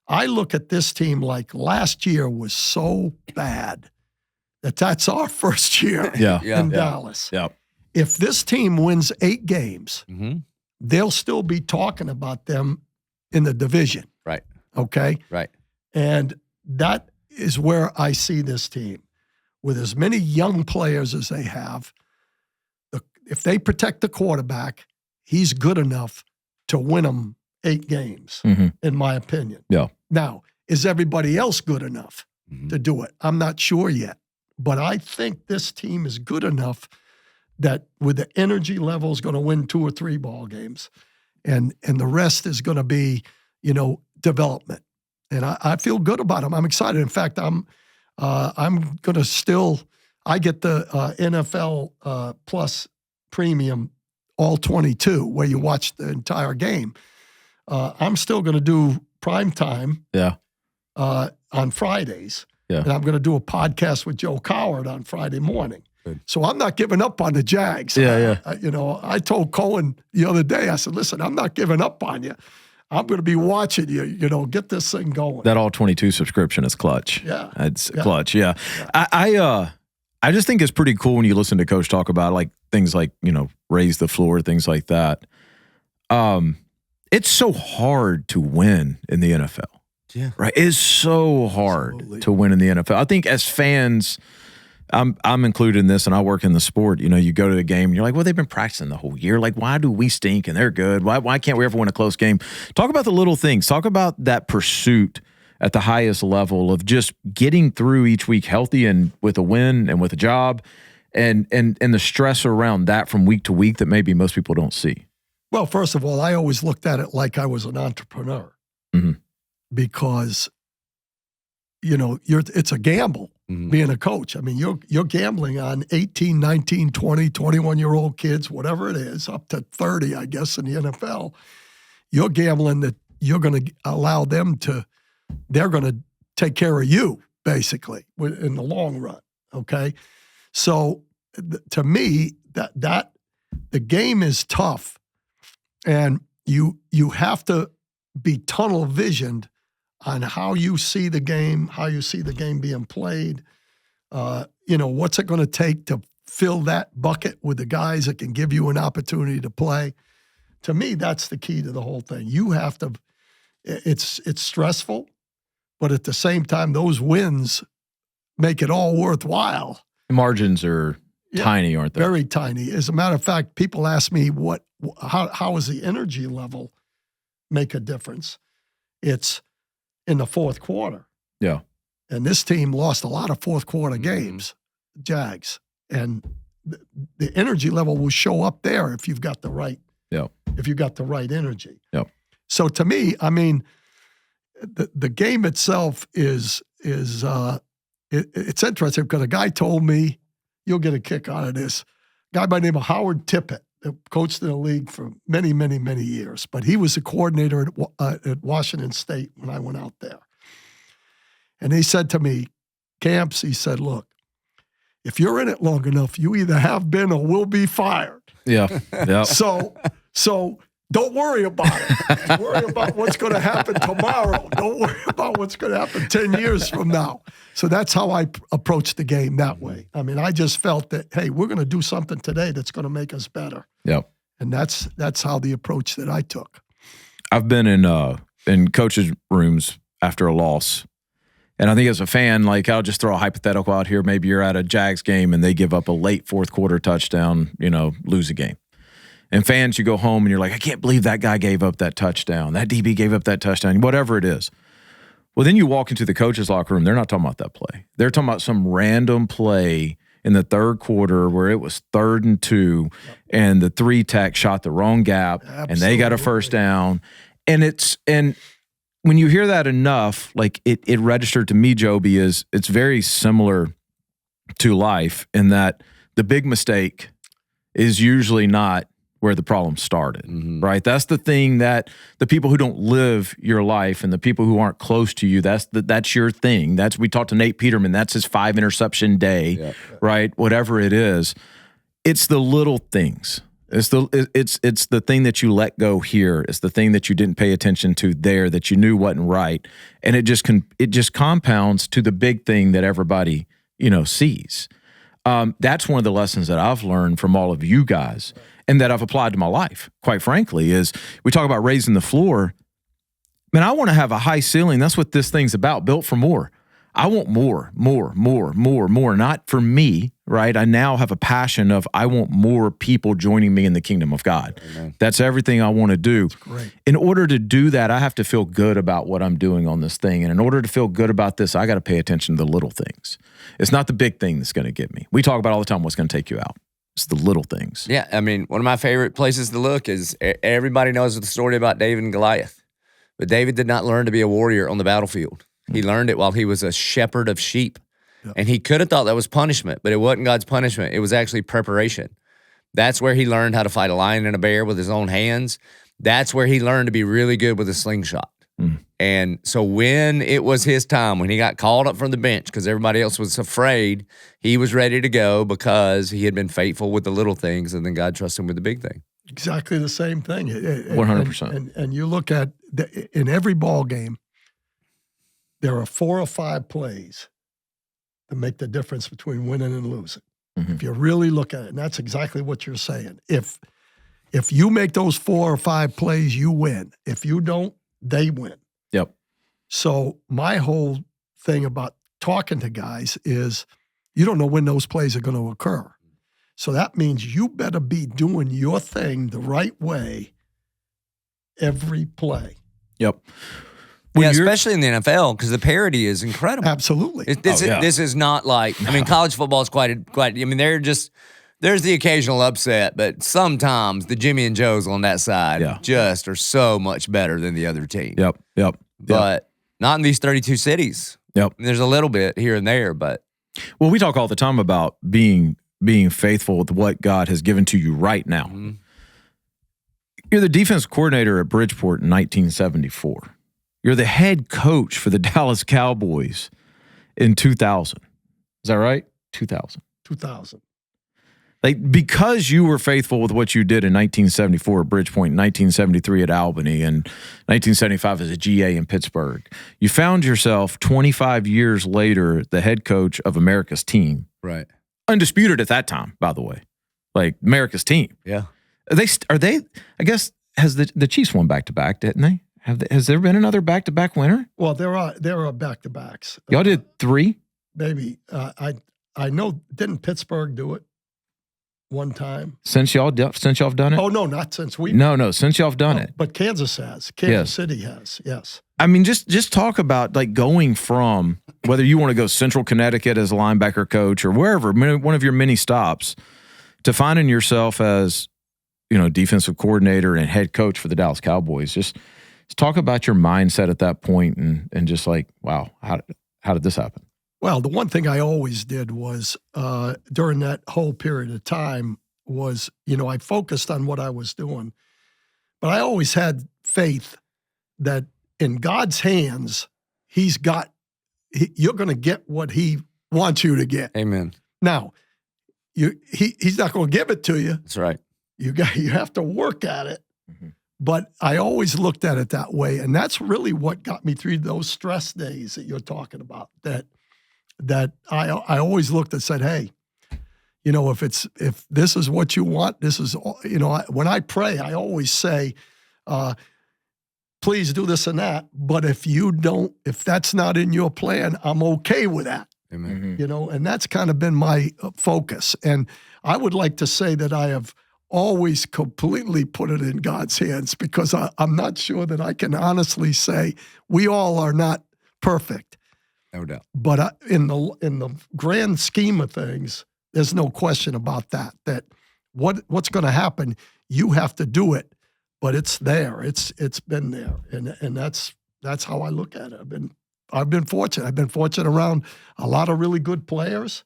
I look at this team like last year was so bad that's our first year in Dallas. Yeah. If this team wins 8 games, they'll still be talking about them in the division. Right. Okay. Right. And that is where I see this team. With as many young players as they have, if they protect the quarterback, he's good enough to win them 8 games, in my opinion. Yeah. Now, is everybody else good enough to do it? I'm not sure yet. But I think this team is good enough that with the energy level is going to win 2 or 3 ball games. And the rest is going to be, development. And I feel good about them. I'm excited. In fact, I'm going to I get the NFL Plus Premium All 22, where you watch the entire game. I'm still going to do prime time on Fridays. Yeah. And I'm going to do a podcast with Joe Coward on Friday morning. Good. So I'm not giving up on the Jags. I told Cohen the other day, I said, listen, I'm not giving up on you. I'm going to be watching you, get this thing going. That all 22 subscription is clutch. Yeah. It's clutch. Yeah. I just think it's pretty cool when you listen to Coach talk about like things like, raise the floor, things like that. It's so hard to win in the NFL. Yeah. Right. It's so hard to win in the NFL. I think as fans, I'm included in this, and I work in the sport. You go to a game and you're like, well, they've been practicing the whole year. Like, why do we stink and they're good? Why can't we ever win a close game? Talk about the little things. Talk about that pursuit at the highest level of just getting through each week healthy and with a win and with a job, and the stress around that from week to week that maybe most people don't see. Well, first of all, I always looked at it like I was an entrepreneur because, it's a gamble. Being a coach. I mean, you're gambling on 18, 19, 20, 21-year-old kids, whatever it is, up to 30, I guess, in the NFL. You're gambling that you're going to allow them they're going to take care of you, basically, in the long run, okay? So, to me, that the game is tough, and you have to be tunnel visioned on how you see the game, how you see the game being played. What's it going to take to fill that bucket with the guys that can give you an opportunity to play? To me, that's the key to the whole thing. You have to, it's stressful, but at the same time, those wins make it all worthwhile. Margins are tiny, aren't they? Very tiny. As a matter of fact, people ask me how does the energy level make a difference? It's in the fourth quarter. Yeah. And this team lost a lot of fourth quarter games, Jags. And the energy level will show up there if you've got the right energy. Yeah. So to me, I mean, the game itself is it's interesting because a guy told me, you'll get a kick out of this, a guy by the name of Howard Tippett, that coached in the league for many, many, many years, but he was the coordinator at Washington State when I went out there. And he said to me, Camps, he said, look, if you're in it long enough, you either have been or will be fired. Yeah. Yeah. So don't worry about it. Worry about what's going to happen tomorrow. Don't worry about what's going to happen 10 years from now. So that's how I approach the game that way. I mean, I just felt that, hey, we're going to do something today that's going to make us better. Yep. And that's how the approach that I took. I've been in coaches' rooms after a loss. And I think as a fan, like, I'll just throw a hypothetical out here. Maybe you're at a Jags game and they give up a late fourth quarter touchdown, lose a game. And fans, you go home and you're like, I can't believe that guy gave up that touchdown. That DB gave up that touchdown, whatever it is. Well, then you walk into the coach's locker room. They're not talking about that play. They're talking about some random play in the third quarter where it was 3rd and 2 and the 3-tech shot the wrong gap. Absolutely. And they got a first down. And when you hear that enough, like it registered to me, Joby, is it's very similar to life in that the big mistake is usually not where the problem started, right? That's the thing that the people who don't live your life and the people who aren't close to you, that's your thing. We talked to Nate Peterman. That's his 5 interception day, right? Whatever it is, it's the little things. It's the thing that you let go here. It's the thing that you didn't pay attention to there that you knew wasn't right, and it just compounds to the big thing that everybody sees. That's one of the lessons that I've learned from all of you guys and that I've applied to my life, quite frankly, is we talk about raising the floor. Man, I want to have a high ceiling. That's what this thing's about, built for more. I want more, not for me, right? I now have a passion of I want more people joining me in the kingdom of God. Amen. That's everything I want to do. In order to do that, I have to feel good about what I'm doing on this thing. And in order to feel good about this, I got to pay attention to the little things. It's not the big thing that's going to get me. We talk about all the time what's going to take you out. It's the little things. Yeah, I mean, one of my favorite places to look is everybody knows the story about David and Goliath. But David did not learn to be a warrior on the battlefield. He learned it while he was a shepherd of sheep. Yep. And he could have thought that was punishment, but it wasn't God's punishment. It was actually preparation. That's where he learned how to fight a lion and a bear with his own hands. That's where he learned to be really good with a slingshot. And so when it was his time, when he got called up from the bench because everybody else was afraid, he was ready to go because he had been faithful with the little things, and then God trusted him with the big thing. Exactly the same thing. 100%. And you look at in every ball game, there are 4 or 5 plays that make the difference between winning and losing. Mm-hmm. If you really look at it, and that's exactly what you're saying. If you make those 4 or 5 plays, you win. If you don't, they win. Yep. So my whole thing about talking to guys is you don't know when those plays are going to occur. So that means you better be doing your thing the right way every play. Yep. Yeah, especially in the NFL, because the parity is incredible. Absolutely. This is not like, I mean, college football is quite, I mean, there's the occasional upset, but sometimes the Jimmy and Joes on that side just are so much better than the other team. Yep. But not in these 32 cities. Yep. I mean, there's a little bit here and there, but. Well, we talk all the time about being faithful with what God has given to you right now. Mm-hmm. You're the defense coordinator at Bridgeport in 1974. You're the head coach for the Dallas Cowboys in 2000. Is that right? 2000. Like, because you were faithful with what you did in 1974 at Bridgeport, 1973 at Albany, and 1975 as a GA in Pittsburgh, you found yourself 25 years later the head coach of America's team. Right. Undisputed at that time, by the way. Like, America's team. Yeah. Are they I guess, has the Chiefs won back-to-back, didn't they? Has there been another back-to-back winner? Well, there are back-to-backs. Y'all did 3? Maybe. I know, didn't Pittsburgh do it one time? Since y'all have done it? Oh, no, not since we. No, since y'all have done it. But Kansas has. Kansas City has, yes. I mean, just talk about, like, going from, whether you want to go Central Connecticut as a linebacker coach or wherever, one of your many stops, to finding yourself as, defensive coordinator and head coach for the Dallas Cowboys. Just talk about your mindset at that point and just like, wow, how did this happen? Well, the one thing I always did was during that whole period of time was, I focused on what I was doing, but I always had faith that in God's hands, you're going to get what he wants you to get. Amen. Now, he's not going to give it to you. That's right. You have to work at it. Mm-hmm. But I always looked at it that way, and that's really what got me through those stress days that you're talking about. That I always looked and said, hey, if this is what you want, this is, when I pray, I always say, please do this and that. But if that's not in your plan, I'm okay with that. Amen. Mm-hmm. And that's kind of been my focus. And I would like to say that I have always completely put it in God's hands, because I'm not sure that I can honestly say we all are not perfect. No doubt. But in the grand scheme of things, there's no question about that. That what's going to happen, you have to do it, but it's there. It's been there, and that's how I look at it. I've been fortunate. I've been fortunate around a lot of really good players.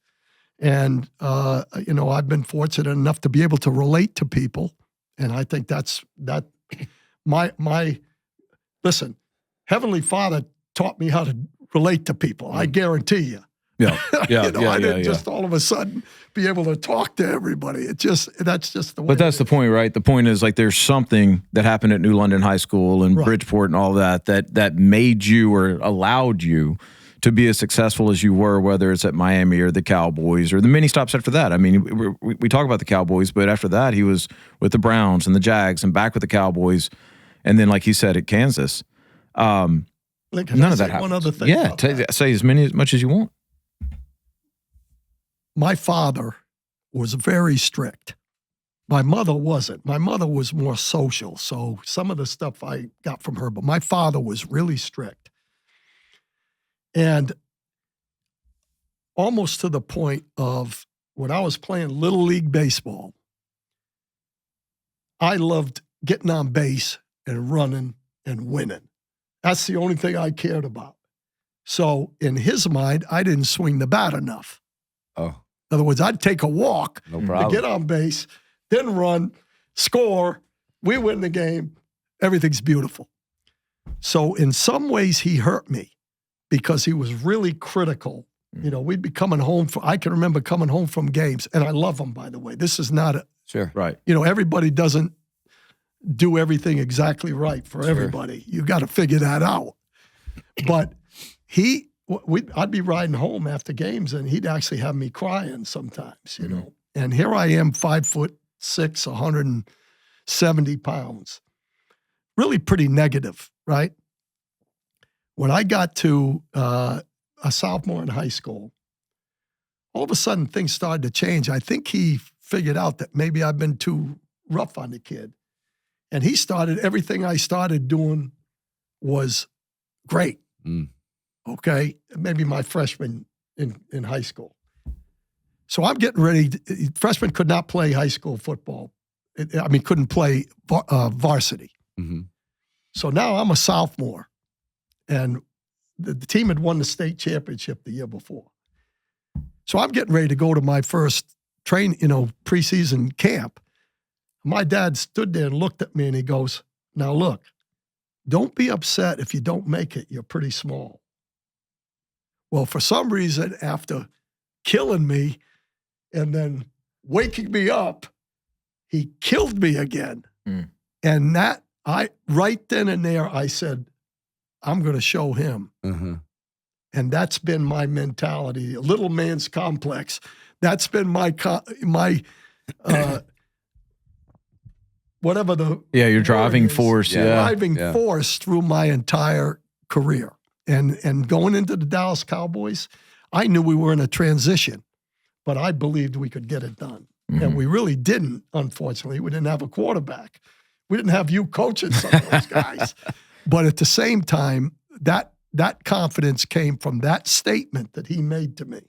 And, I've been fortunate enough to be able to relate to people. And I think that's listen, Heavenly Father taught me how to relate to people. I guarantee you. Yeah. I didn't just all of a sudden be able to talk to everybody. That's just the way. But that's the point, right? The point is, like, there's something that happened at New London High School and Bridgeport and all that made you or allowed you to be as successful as you were, whether it's at Miami or the Cowboys or the many stops after that. I mean, we talk about the Cowboys, but after that, he was with the Browns and the Jags and back with the Cowboys. And then, like he said, at Kansas. None of that happens. One other thing. Yeah, say as much as you want. My father was very strict. My mother wasn't. My mother was more social, so some of the stuff I got from her, but my father was really strict. And almost to the point of when I was playing Little League Baseball, I loved getting on base and running and winning. That's the only thing I cared about. So in his mind, I didn't swing the bat enough. Oh. In other words, I'd take a walk to get on base, then run, score, we win the game, everything's beautiful. So in some ways, he hurt me because he was really critical. We'd be coming home I can remember coming home from games, and I love them, by the way. This is not Sure. Right. Everybody doesn't do everything exactly right for everybody. You got to figure that out. But I'd be riding home after games, and he'd actually have me crying sometimes, you know. And here I am, 5'6", 170 pounds. Really pretty negative, right? When I got to a sophomore in high school, all of a sudden things started to change. I think he figured out that maybe I've been too rough on the kid. And everything I started doing was great. Okay? Maybe my freshman in high school. So I'm getting ready. Freshmen could not play high school football. Couldn't play varsity. So now I'm a sophomore. And the team had won the state championship the year before. So I'm getting ready to go to my first preseason camp. My dad stood there and looked at me and he goes, "Now look, don't be upset if you don't make it. You're pretty small." Well, for some reason, after killing me and then waking me up, he killed me again. And right then and there, I said, I'm going to show him. And that's been my mentality, a little man's complex. That's been my whatever the your driving force, force through my entire career. And going into the Dallas Cowboys, I knew we were in a transition, but I believed we could get it done. And we really didn't, unfortunately. We didn't have a quarterback. We didn't have you coaching some of those guys. But at the same time, that confidence came from that statement that he made to me.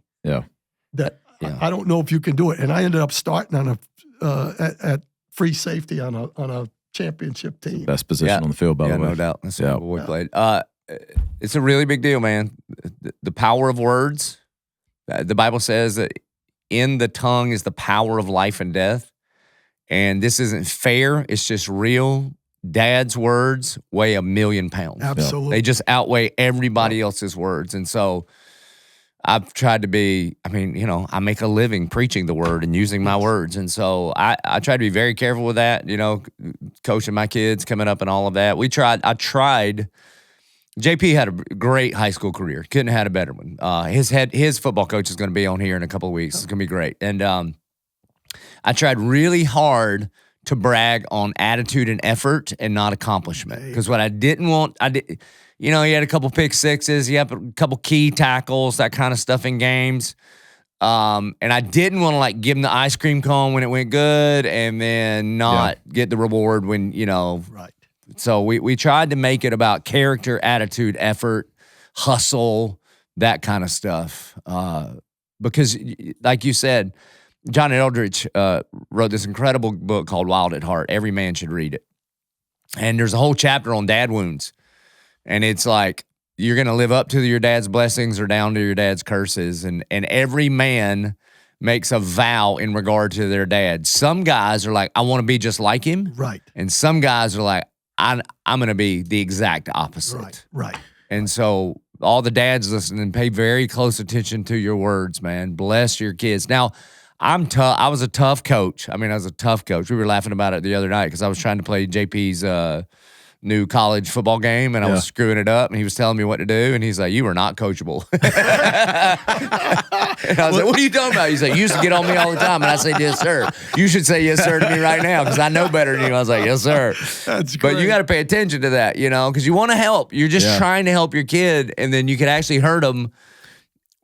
That I don't know if you can do it. And I ended up starting on at free safety on a championship team. Best position on the field, by the way. No doubt. That's what we played. It's a really big deal, man. The power of words. The Bible says that in the tongue is the power of life and death. And this isn't fair. It's just real. Dad's words weigh 1,000,000 pounds. Absolutely. They just outweigh everybody else's words. And so I've tried to be, I make a living preaching the word and using my words. And so I try to be very careful with that, coaching my kids coming up and all of that. I tried. JP had a great high school career. Couldn't have had a better one. His football coach is going to be on here in a couple of weeks. It's going to be great. And I tried really hard to brag on attitude and effort and not accomplishment. Because what I didn't want, he had a couple pick sixes, he had a couple key tackles, that kind of stuff in games. And I didn't want to give him the ice cream cone when it went good and then not get the reward when, Right. So we tried to make it about character, attitude, effort, hustle, that kind of stuff. Because like you said, John Eldridge wrote this incredible book called Wild at Heart. Every man should read it. And there's a whole chapter on dad wounds. And it's like, you're going to live up to your dad's blessings or down to your dad's curses. And every man makes a vow in regard to their dad. Some guys are like, I want to be just like him. Right. And some guys are like, I'm going to be the exact opposite. Right. And so all the dads listening, pay very close attention to your words, man. Bless your kids. Now, I'm tough. I was a tough coach. I was a tough coach. We were laughing about it the other night because I was trying to play JP's new college football game, and I was screwing it up, and he was telling me what to do, and he's like, "You are not coachable." And I was like, "What are you talking about?" He's like, "You used to get on me all the time," and I said, "Yes, sir." You should say yes, sir, to me right now because I know better than you. I was like, "Yes, sir." That's great. But you got to pay attention to that, because you want to help. You're just trying to help your kid, and then you could actually hurt them.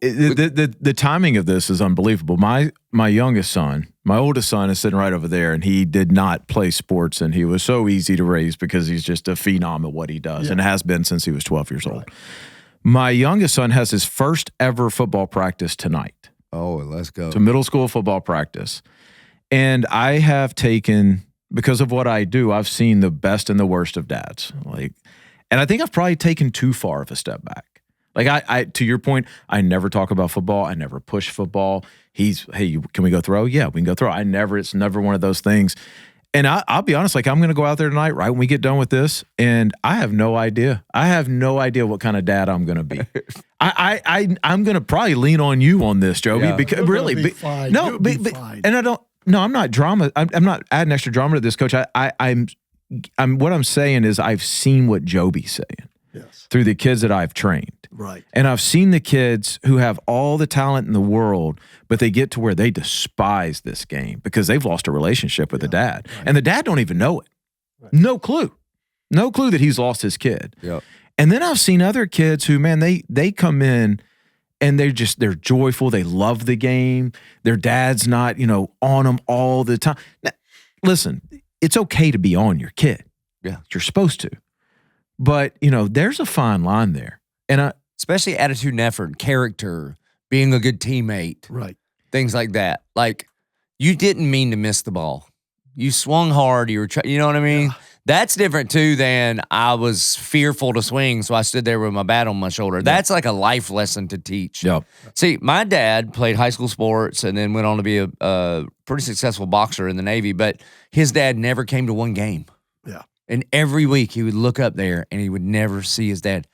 The timing of this is unbelievable. My youngest son, my oldest son, is sitting right over there, and he did not play sports, and he was so easy to raise because he's just a phenom at what he does, and has been since he was 12 years old. My youngest son has his first ever football practice tonight. Oh, let's go. To middle school football practice. And I have taken, because of what I do, I've seen the best and the worst of dads. And I think I've probably taken too far of a step back. I to your point, I never talk about football. I never push football. Hey, can we go throw? Yeah, we can go throw. It's never one of those things. And I'll be honest, I'm going to go out there tonight, right when we get done with this, and I have no idea. I have no idea what kind of dad I'm going to be. I'm going to probably lean on you on this, Joby, because really, be fine. and I don't. No, I'm not drama. I'm not adding extra drama to this, Coach. I'm what I'm saying is I've seen what Joby's saying through the kids that I've trained. Right. And I've seen the kids who have all the talent in the world, but they get to where they despise this game because they've lost a relationship with the dad. Right. And the dad don't even know it. Right. No clue. No clue that he's lost his kid. Yep. And then I've seen other kids who, man, they come in and they're joyful. They love the game. Their dad's not, on them all the time. Now, listen, it's okay to be on your kid. Yeah. You're supposed to. But, there's a fine line there. And especially attitude and effort, character, being a good teammate. Right. Things like that. Like, you didn't mean to miss the ball. You swung hard. You were you know what I mean? Yeah. That's different, too, than I was fearful to swing, so I stood there with my bat on my shoulder. That's like a life lesson to teach. Yep. See, my dad played high school sports and then went on to be a pretty successful boxer in the Navy, but his dad never came to one game. Yeah. And every week he would look up there and he would never see his dad.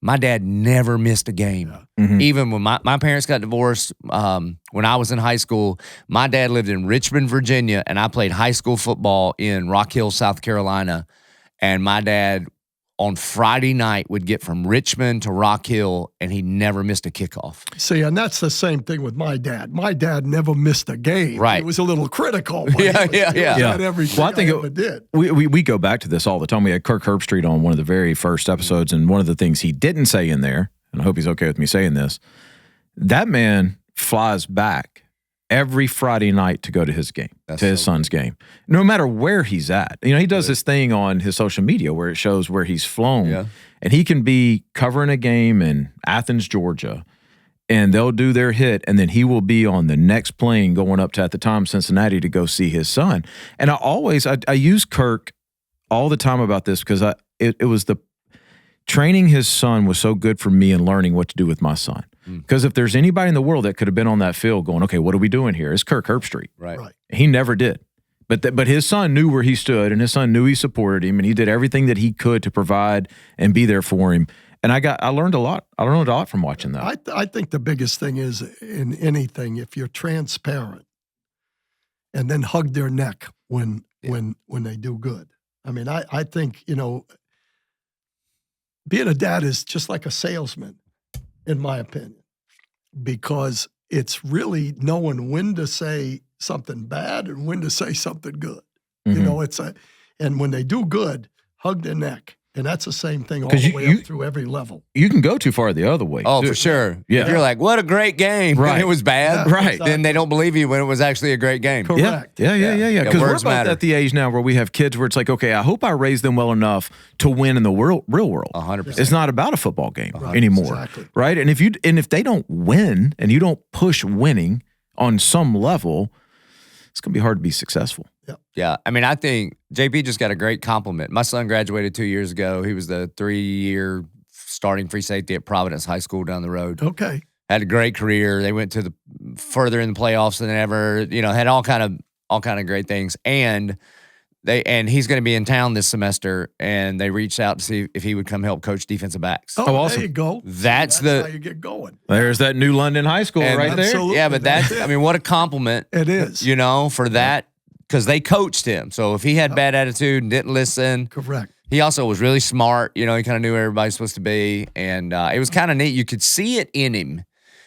My dad never missed a game. Yeah. Mm-hmm. Even when my parents got divorced, when I was in high school, my dad lived in Richmond, Virginia, and I played high school football in Rock Hill, South Carolina. And my dad, on Friday night, would get from Richmond to Rock Hill, and he never missed a kickoff. See, and that's the same thing with my dad. My dad never missed a game. Right. He was a little critical. But yeah. Not everything I ever did. We go back to this all the time. We had Kirk Herbstreit on one of the very first episodes, and one of the things he didn't say in there, and I hope he's okay with me saying this, that man flies back every Friday night to go to his game, to his son's game, no matter where he's at. He does this thing on his social media where it shows where he's flown, and he can be covering a game in Athens, Georgia, and they'll do their hit, and then he will be on the next plane going up to, at the time, Cincinnati to go see his son. And I use Kirk all the time about this because it was the training his son was so good for me in learning what to do with my son. Because if there's anybody in the world that could have been on that field going, okay, what are we doing here? It's Kirk Herbstreit. Right. He never did. But his son knew where he stood, and his son knew he supported him, and he did everything that he could to provide and be there for him. And I learned a lot. I learned a lot from watching that. I think the biggest thing is in anything, if you're transparent and then hug their neck when they do good. I mean, I think, being a dad is just like a salesman, in my opinion, because it's really knowing when to say something bad and when to say something good. Mm-hmm. And when they do good, hug their neck. And that's the same thing all the way up through every level. You can go too far the other way. Oh, too. For sure. Yeah. If you're like, what a great game. Right. And it was bad. Yeah, right. exactly. Then they don't believe you when it was actually a great game. Correct. Yeah. Because we're about at the age now where we have kids where it's like, okay, I hope I raised them well enough to win in the real world. 100%. It's not about a football game anymore. Exactly. Right? And if they don't win and you don't push winning on some level, it's going to be hard to be successful. Yeah. I mean, I think JP just got a great compliment. My son graduated 2 years ago. He was the 3-year starting free safety at Providence High School down the road. Okay. Had a great career. They went to the further in the playoffs than ever. Had all kind of great things. And he's going to be in town this semester. And they reached out to see if he would come help coach defensive backs. Oh, awesome. There you go. That's how you get going. There's that New London High School right there. Absolutely. Yeah, but what a compliment. It is. For that. Because they coached him. So if he had bad attitude and didn't listen. Correct. He also was really smart. He kind of knew where everybody's supposed to be. And it was kind of neat. You could see it in him.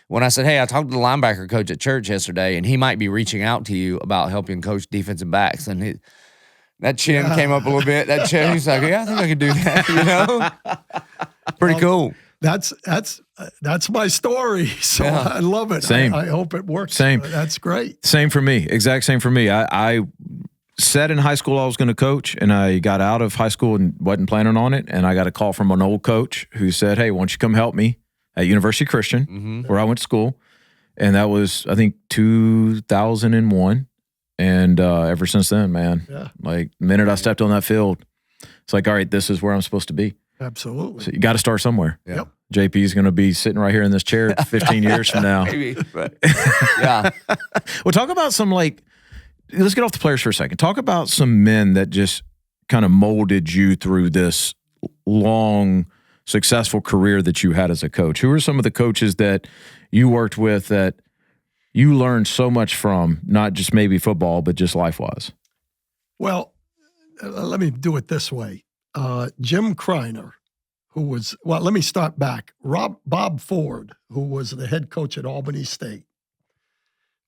When I said, hey, I talked to the linebacker coach at church yesterday, and he might be reaching out to you about helping coach defensive backs. And that chin came up a little bit. That chin, he's like, yeah, I think I could do that, Pretty cool. That's my story. So I love it. Same. I hope it works. Same. That's great. Same for me. Exact same for me. I said in high school I was going to coach, and I got out of high school and wasn't planning on it. And I got a call from an old coach who said, hey, why don't you come help me at University Christian, where I went to school. And that was, I think, 2001. And ever since then, man, like the minute I stepped on that field, it's like, all right, this is where I'm supposed to be. Absolutely. So you got to start somewhere. Yep. JP is going to be sitting right here in this chair 15 years from now. Maybe, but yeah. Well, talk about some let's get off the players for a second. Talk about some men that just kind of molded you through this long, successful career that you had as a coach. Who are some of the coaches that you worked with that you learned so much from, not just maybe football, but just life-wise? Well, let me do it this way. Jim Kreiner, let me start back. Bob Ford, who was the head coach at Albany State.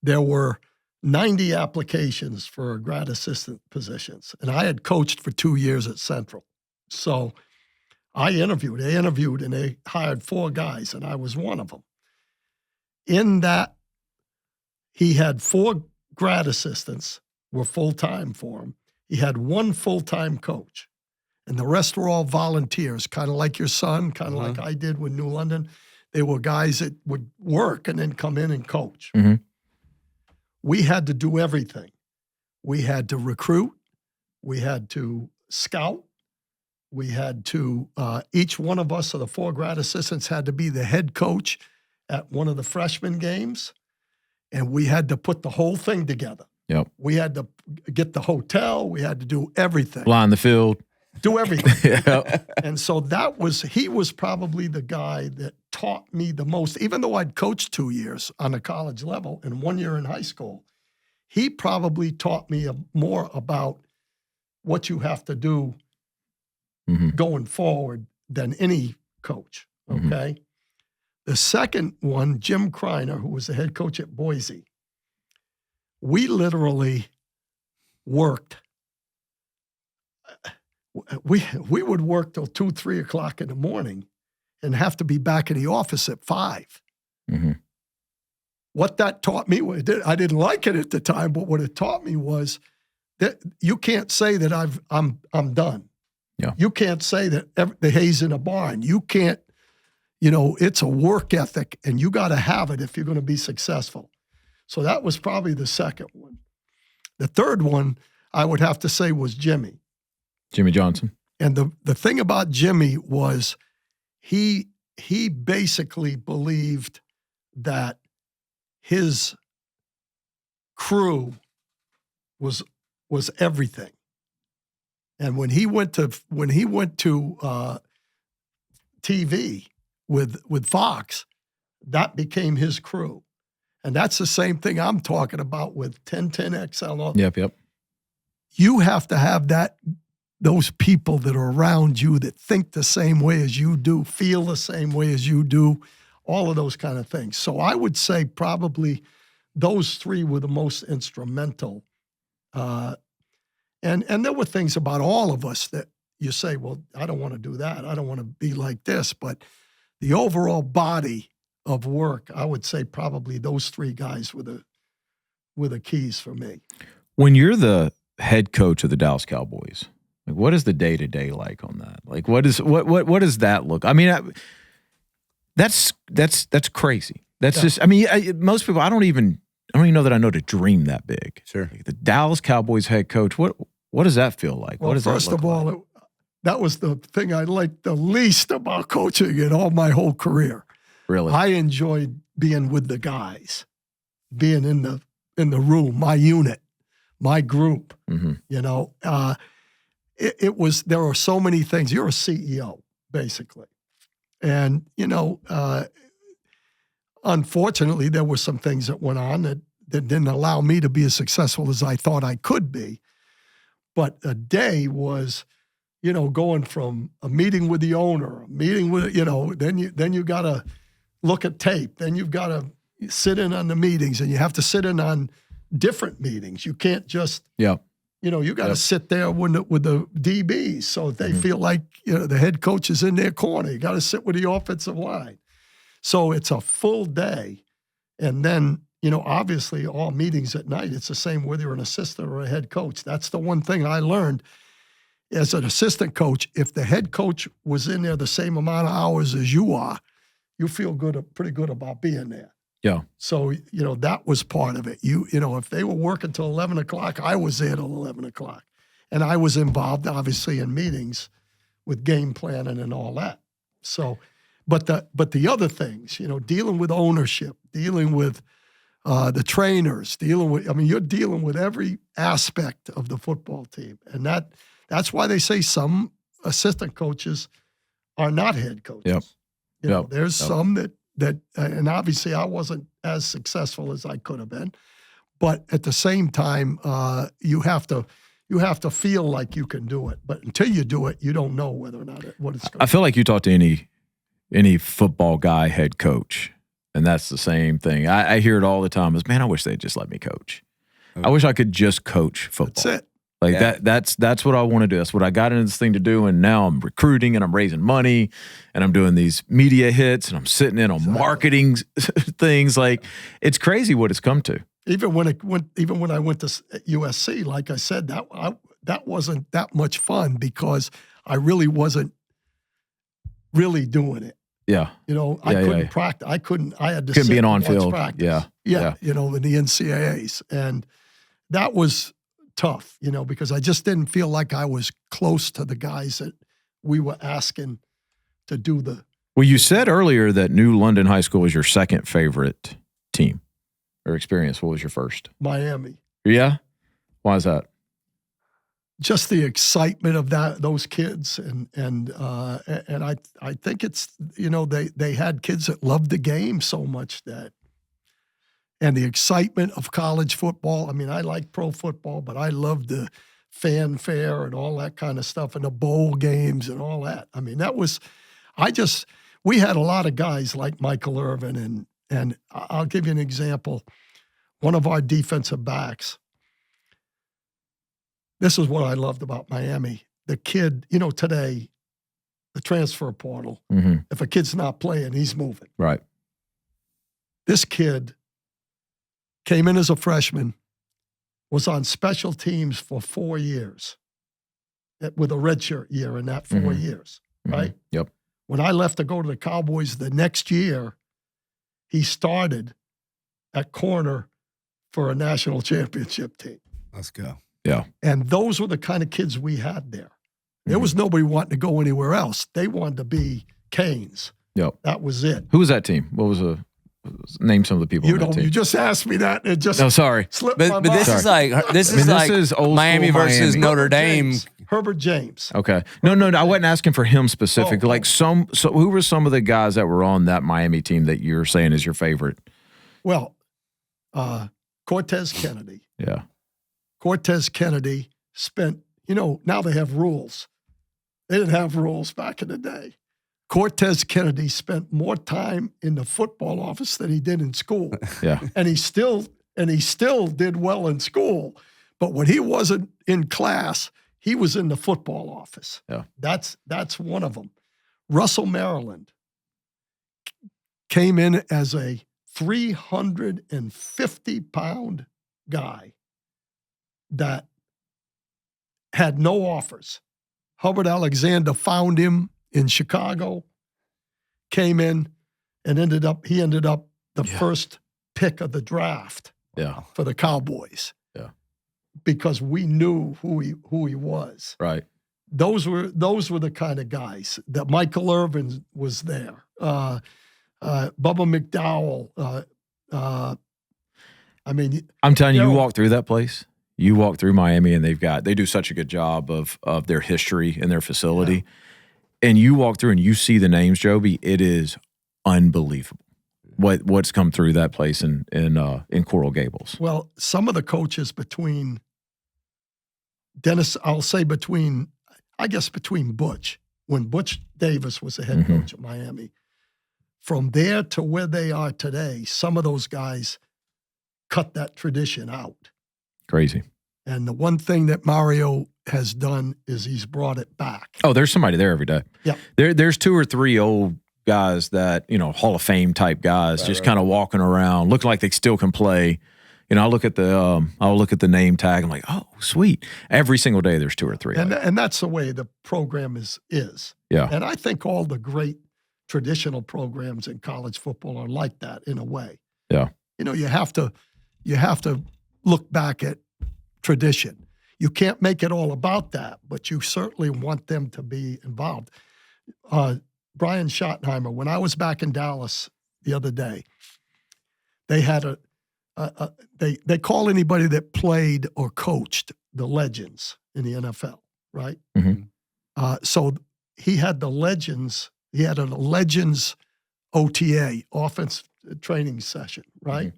There were 90 applications for grad assistant positions, and I had coached for 2 years at Central. So I interviewed. They interviewed, and they hired 4 guys, and I was one of them. In that, he had 4 grad assistants were full-time for him. He had 1 full-time coach, and the rest were all volunteers, kind of like your son, kind of like I did with New London. They were guys that would work and then come in and coach. Mm-hmm. We had to do everything. We had to recruit. We had to scout. We had to, each one of us of the 4 grad assistants had to be the head coach at one of the freshman games, and we had to put the whole thing together. Yep. We had to get the hotel. We had to do everything. Line the field. Do everything. Yep. And so he was probably the guy that taught me the most, even though I'd coached 2 years on the college level and 1 year in high school. He probably taught me more about what you have to do going forward than any coach, okay? The second one, Jim Kreiner, who was the head coach at Boise, we literally worked. We would work till 2, 3 o'clock in the morning and have to be back in the office at 5. Mm-hmm. What that taught me, I didn't like it at the time, but what it taught me was that you can't say that I'm done. Yeah. You can't say that the hay's in a barn. You can't, it's a work ethic, and you got to have it if you're going to be successful. So that was probably the second one. The third one, I would have to say, was Jimmy Johnson. And the thing about Jimmy was he basically believed that his crew was everything. And when he went to TV with Fox, that became his crew. And that's the same thing I'm talking about with 1010 XL. Yep. You have to have those people that are around you that think the same way as you do, feel the same way as you do, all of those kind of things. So I would say probably those 3 were the most instrumental. And there were things about all of us that you say, well, I don't want to do that. I don't want to be like this. But the overall body of work, I would say probably those 3 guys were the keys for me. When you're the head coach of the Dallas Cowboys, like, what is the day-to-day like on that? Like, what does that look? I mean, that's crazy. That's just, I mean, most people, I don't even know that I know to dream that big. Sure. Like the Dallas Cowboys head coach, what does that feel like? Well, what does first that look of all, like? that was the thing I liked the least about coaching in all my whole career. Really? I enjoyed being with the guys, being in the room, my unit, my group. Mm-hmm. It was, there are so many things. You're a CEO, basically. And, unfortunately, there were some things that went on that didn't allow me to be as successful as I thought I could be. But a day was, going from a meeting with the owner, a meeting with, then you got to look at tape. Then you've got to sit in on the meetings, and you have to sit in on different meetings. You can't just, you got to sit there with the DBs so they feel like, the head coach is in their corner. You got to sit with the offensive line. So it's a full day. And then, obviously all meetings at night, it's the same whether you're an assistant or a head coach. That's the one thing I learned as an assistant coach. If the head coach was in there the same amount of hours as you are, you feel pretty good about being there. Yeah. So, that was part of it. If they were working till 11 o'clock, I was there till 11 o'clock. And I was involved, obviously, in meetings with game planning and all that. So, but the other things, dealing with ownership, dealing with the trainers, you're dealing with every aspect of the football team. And that's why they say some assistant coaches are not head coaches. Yep. There's some that, and obviously I wasn't as successful as I could have been, but at the same time, you have to You have to feel like you can do it, but until you do it, you don't know whether or not what it's going I feel like you talk to any football guy, head coach, and that's the same thing. I hear it all the time is, man, I wish they'd just let me coach. I wish I could just coach football. That's it. Like that's what I want to do. That's what I got into this thing to do. And now I'm recruiting and I'm raising money and I'm doing these media hits and I'm sitting in on marketing things. Like, it's crazy what it's come to. Even when I went to USC, like I said, that wasn't that much fun because I really wasn't really doing it. Yeah. I couldn't practice. I had to couldn't sit be an and watch on-field. practice. Yeah. In the NCAAs. And that was tough, because I just didn't feel like I was close to the guys that we were asking to do the. Well, you said earlier that New London High School was your second favorite team or experience. What was your first? Miami. Yeah? Why is that? Just the excitement of those kids, and I think it's they had kids that loved the game so much that, and the excitement of college football. I mean, I like pro football, but I love the fanfare and all that kind of stuff, and the bowl games and all that. I mean, we had a lot of guys like Michael Irvin, and I'll give you an example. One of our defensive backs. This is what I loved about Miami. The kid, today, the transfer portal, if a kid's not playing, he's moving. Right. This kid came in as a freshman, was on special teams for 4 years with a redshirt year in that 4 years, right? Yep. When I left to go to the Cowboys the next year, he started at corner for a national championship team. Let's go. Yeah. And those were the kind of kids we had there. There was nobody wanting to go anywhere else. They wanted to be Canes. Yep. That was it. Who was that team? What was name some of the people on that team? You just asked me that. And it just slipped my mind. But this is old Miami school versus Miami. Notre Dame. Herbert James. Okay. No, I wasn't asking for him specifically. Like so who were some of the guys that were on that Miami team that you're saying is your favorite? Well, Cortez Kennedy. Yeah. Cortez Kennedy spent, now they have rules. They didn't have rules back in the day. Cortez Kennedy spent more time in the football office than he did in school. Yeah. And he still did well in school. But when he wasn't in class, he was in the football office. Yeah. That's one of them. Russell Maryland came in as a 350-pound guy that had no offers. Hubbard Alexander found him in Chicago, came in, and ended up the first pick of the draft for the Cowboys. Yeah. Because we knew who he was. Right. Those were the kind of guys that Michael Irvin was there. Bubba McDowell. I'm telling you, you walk through that place. You walk through Miami, and they do such a good job of their history and their facility. Yeah. And you walk through and you see the names, Joby. It is unbelievable what's come through that place in Coral Gables. Well, some of the coaches between Dennis, between Butch, when Butch Davis was the head coach of Miami, from there to where they are today, some of those guys cut that tradition out. Crazy. And the one thing that Mario has done is he's brought it back. Oh, there's somebody there every day. Yeah. There's 2 or 3 old guys that, Hall of Fame type guys, just kind of walking around, looking like they still can play. I'll look at the name tag. I'm like, oh, sweet. Every single day there's 2 or 3. And that's the way the program is. Yeah. And I think all the great traditional programs in college football are like that in a way. Yeah. You have to look back at tradition. You can't make it all about that, but you certainly want them to be involved. Brian Schottenheimer, when I was back in Dallas the other day, they had they call anybody that played or coached the legends in the NFL, right? Mm-hmm. So he had the legends. He had a legends OTA, offense training session, right? Mm-hmm.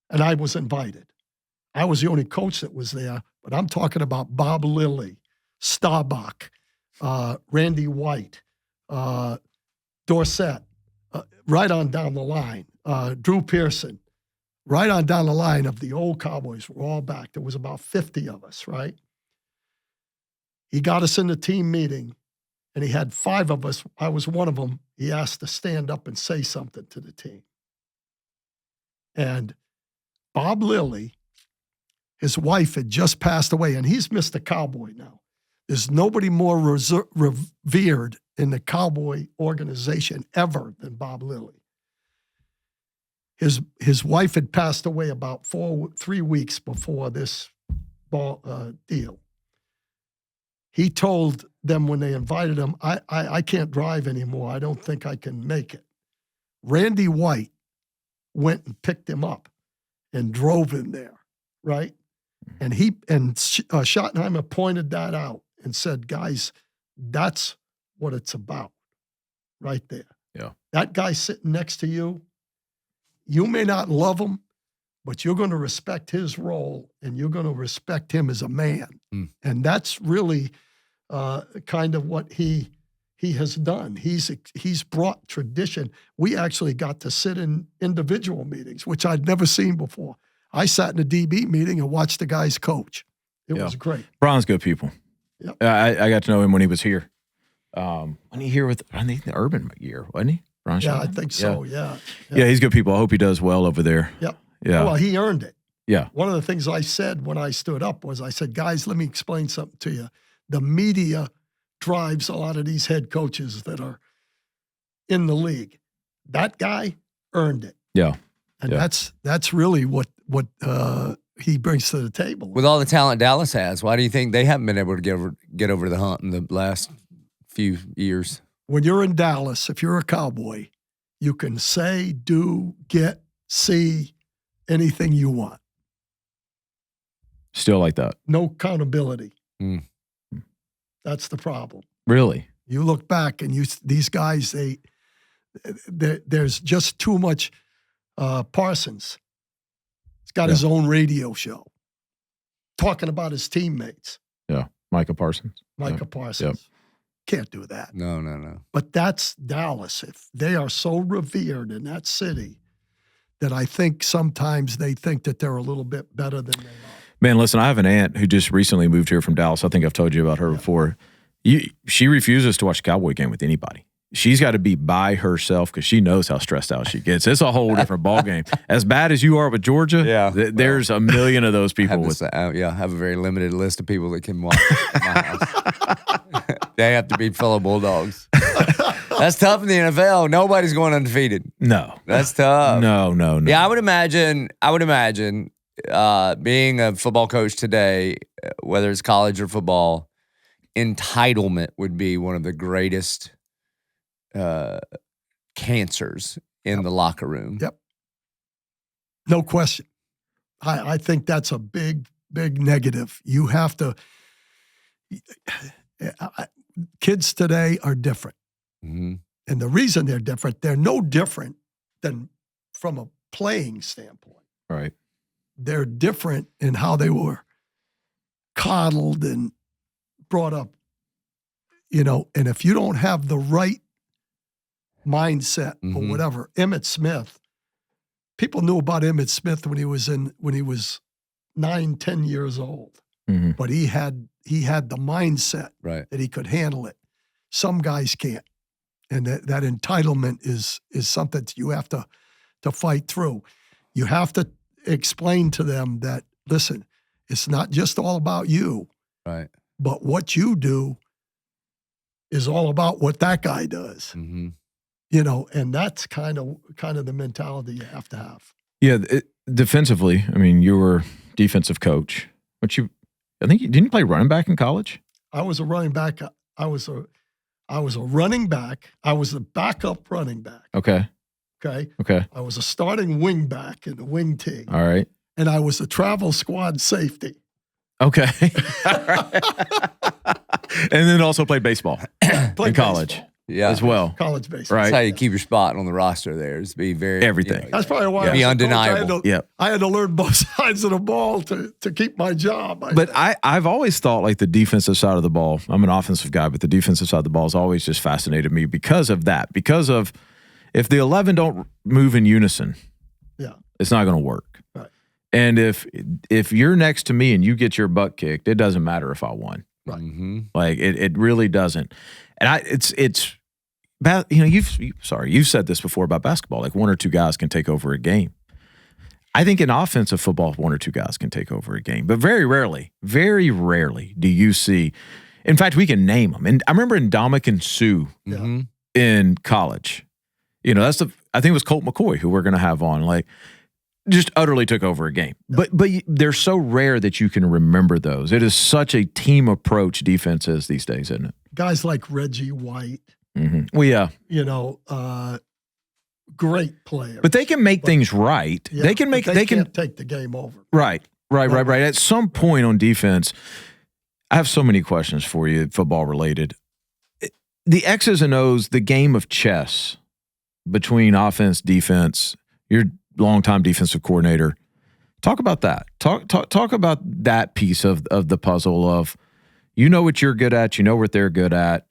And I was invited. I was the only coach that was there, but I'm talking about Bob Lilly, Staubach, Randy White, Dorsett, right on down the line, Drew Pearson, right on down the line of the old Cowboys. We're all back. There was about 50 of us, right? He got us in the team meeting, and he had 5 of us. I was one of them. He asked to stand up and say something to the team. And Bob Lilly, his wife had just passed away, and he's Mr. Cowboy now. There's nobody more revered in the Cowboy organization ever than Bob Lilly. His wife had passed away about 3 weeks before this deal. He told them when they invited him, I can't drive anymore. I don't think I can make it. Randy White went and picked him up and drove him there, right? And Schottenheimer pointed that out and said, guys, that's what it's about right there. Yeah. That guy sitting next to you, you may not love him, but you're going to respect his role and you're going to respect him as a man. Mm. And that's really kind of what he has done. He's brought tradition. We actually got to sit in individual meetings, which I'd never seen before. I sat in a DB meeting and watched the guys coach. It was great. Brian's good people. Yep. I got to know him when he was here. When he here with, I think the Urban year, wasn't he? Brian Yeah, Schottenheimer? I think so. Yeah. Yeah, he's good people. I hope he does well over there. Yep. Yeah. Well, he earned it. Yeah. One of the things I said when I stood up was, I said, guys, let me explain something to you. The media drives a lot of these head coaches that are in the league. That guy earned it. Yeah. And that's really what he brings to the table. With all the talent Dallas has, why do you think they haven't been able to get over the hump in the last few years? When you're in Dallas, if you're a Cowboy, you can say, do, get, see anything you want. Still like that. No accountability. Mm. That's the problem. Really? You look back and these guys, there's just too much. Parsons, he's got his own radio show talking about his teammates. Yeah, Micah Parsons. Parsons. Yep. Can't do that. No. But that's Dallas. If they are so revered in that city that I think sometimes they think that they're a little bit better than they are. Man, listen, I have an aunt who just recently moved here from Dallas. I think I've told you about her before. She refuses to watch a Cowboy game with anybody. She's got to be by herself because she knows how stressed out she gets. It's a whole different ball game. As bad as you are with Georgia, there's a million of those people. I have a very limited list of people that can watch in my house. They have to be fellow Bulldogs. That's tough in the NFL. Nobody's going undefeated. No. That's tough. No. Yeah, I would imagine being a football coach today, whether it's college or football, entitlement would be one of the greatest cancers in the locker room. Yep. No question. I think that's a big negative. You have to kids today are different. Mm-hmm. And the reason they're different, they're no different than from a playing standpoint. Right. They're different in how they were coddled and brought up, and if you don't have the right mindset or whatever. Emmitt Smith, people knew about Emmitt Smith when he was 9-10 years old, but he had the mindset that he could handle it. Some guys can't, and that entitlement is something that you have to fight through. You have to explain to them that, listen, it's not just all about you, right? But what you do is all about what that guy does. Mm-hmm. And that's kind of the mentality you have to have. Yeah, defensively, I mean, you were defensive coach. Didn't you play running back in college? I was a running back. I was a running back. I was the backup running back. Okay. I was a starting wing back in the wing team. All right. And I was a travel squad safety. Okay. All right. And then also played baseball in college. Baseball. Yeah. as well. College baseball. Right. That's how you keep your spot on the roster there, is be very Everything. That's probably why be I was a coach. undeniable. I had to learn both sides of the ball to keep my job. But I've always thought like the defensive side of the ball, I'm an offensive guy, but the defensive side of the ball has always just fascinated me because of that. Because of if the 11 don't move in unison, it's not going to work. Right. And if you're next to me and you get your butt kicked, it doesn't matter if I won. Right. Mm-hmm. Like it really doesn't. And you've said this before about basketball. Like one or two guys can take over a game. I think in offensive football, one or two guys can take over a game, but very rarely do you see. In fact, we can name them. And I remember Ndamukong Suh in college. You know, I think it was Colt McCoy who we're going to have on. Like, just utterly took over a game. But they're so rare that you can remember those. It is such a team approach defense is these days, isn't it? Guys like Reggie White. Mm-hmm. Well, yeah. You know, great player. But they can make things right. Yeah, they can take the game over. Right. At some point on defense, I have so many questions for you, football related. The X's and O's, the game of chess between offense, defense, your longtime defensive coordinator. Talk about that. Talk about that piece of the puzzle of, you know what you're good at, you know what they're good at.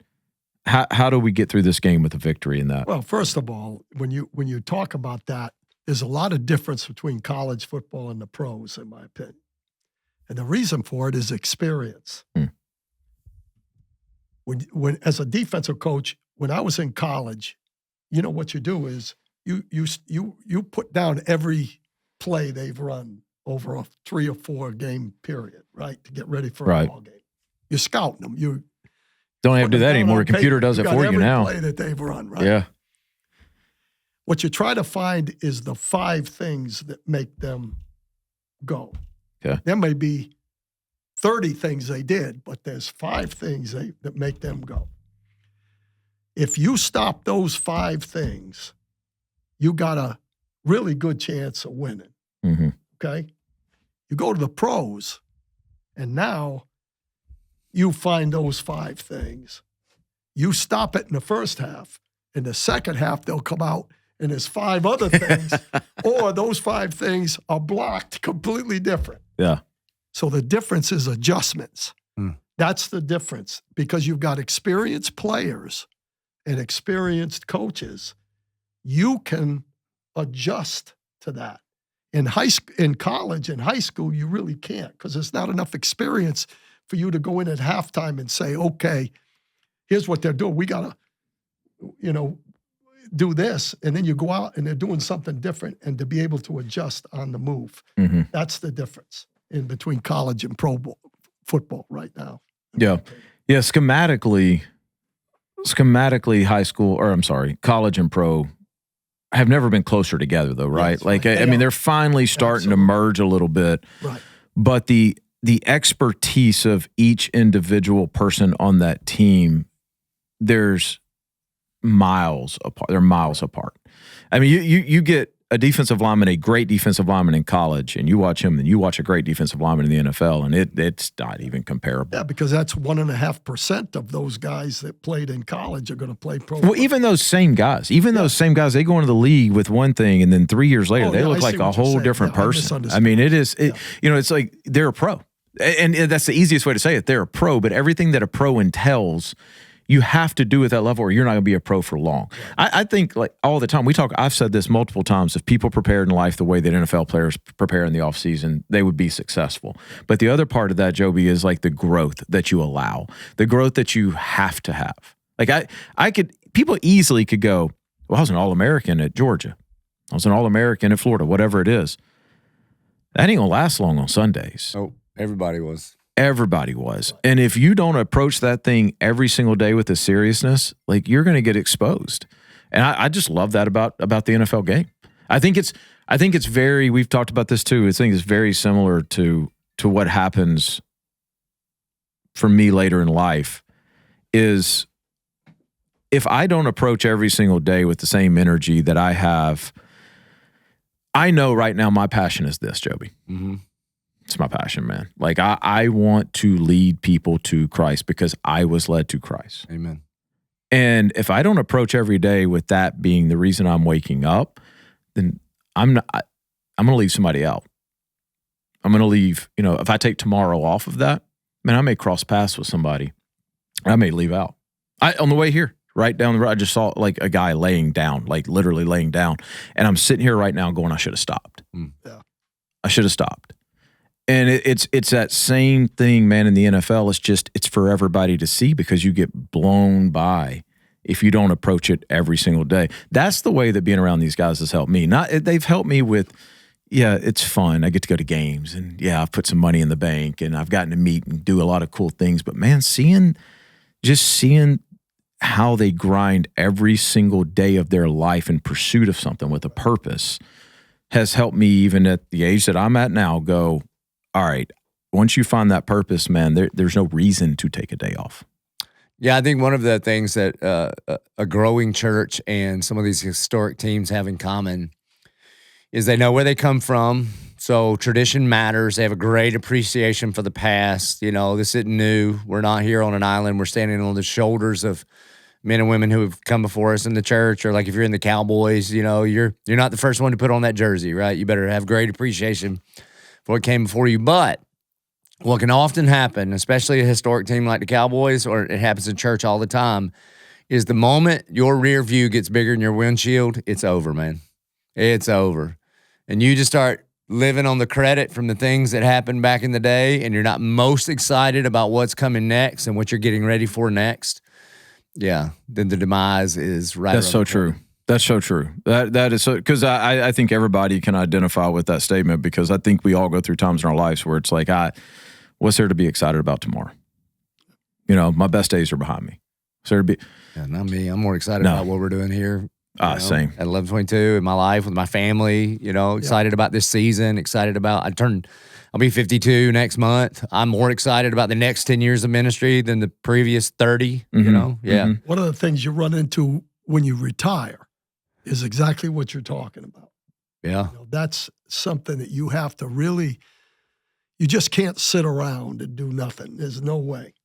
How do we get through this game with a victory in that? Well, first of all, when you talk about that, there's a lot of difference between college football and the pros, in my opinion. And the reason for it is experience. When as a defensive coach, when I was in college, you know what you do is you put down every play they've run over a 3 or 4 game period, right, to get ready for a ball game. You're scouting them. You don't have to do that anymore. A computer does it for you now. Play that they've run, right? Yeah. What you try to find is the 5 things that make them go. Okay. There may be 30 things they did, but there's 5 things that make them go. If you stop those 5 things, you got a really good chance of winning. Mm-hmm. Okay? You go to the pros, and now you find those 5 things. You stop it in the first half. In the second half, they'll come out, and there's 5 other things, or those 5 things are blocked completely different. Yeah. So the difference is adjustments. That's the difference, because you've got experienced players and experienced coaches. You can adjust to that. In college and high school, you really can't, because there's not enough experience for you to go in at halftime and say, okay, here's what they're doing. We got to, do this. And then you go out and they're doing something different, and to be able to adjust on the move. Mm-hmm. That's the difference in between college and pro football right now. Yeah. Yeah. Schematically, college and pro have never been closer together though, right? Yes, like, right. I mean, they're finally starting to merge a little bit. Right. But the expertise of each individual person on that team, there's miles apart. They're miles apart. I mean, you get a defensive lineman, a great defensive lineman in college, and you watch him, and you watch a great defensive lineman in the NFL, and it's not even comparable. Yeah, because that's 1.5% of those guys that played in college are going to play pro. Well, even those same guys, they go into the league with one thing, and then 3 years later, they look like a whole different person. I mean, it's like they're a pro. And that's the easiest way to say it. They're a pro, but everything that a pro entails, you have to do at that level or you're not going to be a pro for long. Right. I think like all the time, I've said this multiple times, if people prepared in life the way that NFL players prepare in the offseason, they would be successful. But the other part of that, Joby, is like the growth that you allow, the growth that you have to have. Like people easily could go, well, I was an All-American at Georgia. I was an All-American at Florida, whatever it is. That ain't going to last long on Sundays. Oh, everybody was. Everybody was. And if you don't approach that thing every single day with the seriousness, like you're going to get exposed. And I just love that about the NFL game. I think it's very, we've talked about this too. I think it's very similar to what happens for me later in life is if I don't approach every single day with the same energy that I have, I know right now my passion is this, Joby. Mm-hmm. It's my passion, man. Like I want to lead people to Christ because I was led to Christ. Amen. And if I don't approach every day with that being the reason I'm waking up, then I'm going to leave somebody out. I'm going to leave, if I take tomorrow off of that, man, I may cross paths with somebody. I may leave out. On the way here, right down the road, I just saw like a guy laying down, like literally laying down. And I'm sitting here right now going, I should have stopped. Yeah. I should have stopped. And it's that same thing, man, in the NFL. It's for everybody to see because you get blown by if you don't approach it every single day. That's the way that being around these guys has helped me. They've helped me with, it's fun. I get to go to games and I've put some money in the bank and I've gotten to meet and do a lot of cool things. But man, seeing how they grind every single day of their life in pursuit of something with a purpose has helped me, even at the age that I'm at now, go, all right, once you find that purpose, man, there's no reason to take a day off. Yeah, I think one of the things that a growing church and some of these historic teams have in common is they know where they come from. So tradition matters. They have a great appreciation for the past. This isn't new. We're not here on an island. We're standing on the shoulders of men and women who have come before us in the church. Or like if you're in the Cowboys, you're not the first one to put on that jersey, right? You better have great appreciation for what came before you. But what can often happen, especially a historic team like the Cowboys, or it happens in church all the time, is the moment your rear view gets bigger than your windshield, it's over, man. It's over. And you just start living on the credit from the things that happened back in the day, and you're not most excited about what's coming next and what you're getting ready for next. Yeah, then the demise is right. That's so true. That's so true. That is so, because I think everybody can identify with that statement, because I think we all go through times in our lives where it's like, what's there to be excited about tomorrow? My best days are behind me. So there to be. Yeah, not me. I'm more excited about what we're doing here. Same. At 11:22 in my life with my family, excited about this season, excited about, I'll be 52 next month. I'm more excited about the next 10 years of ministry than the previous 30, Yeah. Mm-hmm. One of the things you run into when you retire is exactly what you're talking about. Yeah. That's something that you have to really, you just can't sit around and do nothing. There's no way.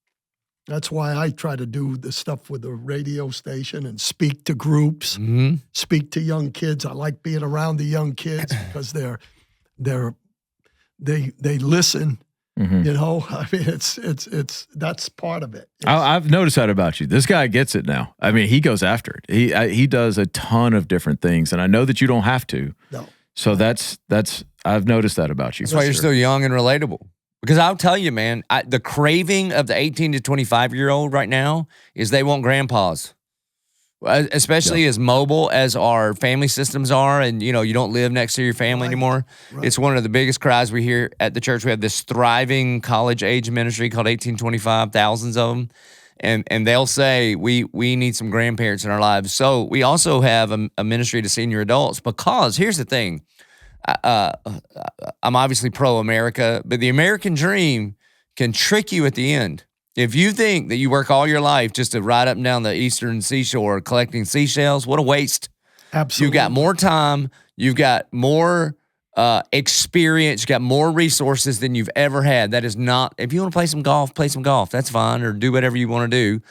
That's why I try to do the stuff with the radio station and speak to groups, speak to young kids. I like being around the young kids because they listen. I mean, it's that's part of it. I've noticed that about you. This guy gets it now. I mean, he goes after it. He does a ton of different things, and I know that you don't have to. No. So that's I've noticed that about you. That's why you're still young and relatable. Because I'll tell you, man, the craving of the 18 to 25-year-old right now is they want grandpas. Especially as mobile as our family systems are, and you don't live next to your family anymore. Right. It's one of the biggest cries we hear at the church. We have this thriving college age ministry called 1825, thousands of them, and they'll say we need some grandparents in our lives. So we also have a ministry to senior adults, because here's the thing. I'm obviously pro-America, but the American dream can trick you at the end. If you think that you work all your life just to ride up and down the eastern seashore collecting seashells, what a waste. Absolutely. You've got more time. You've got more experience. You've got more resources than you've ever had. That is not, if you want to play some golf, that's fine, or do whatever you want to do.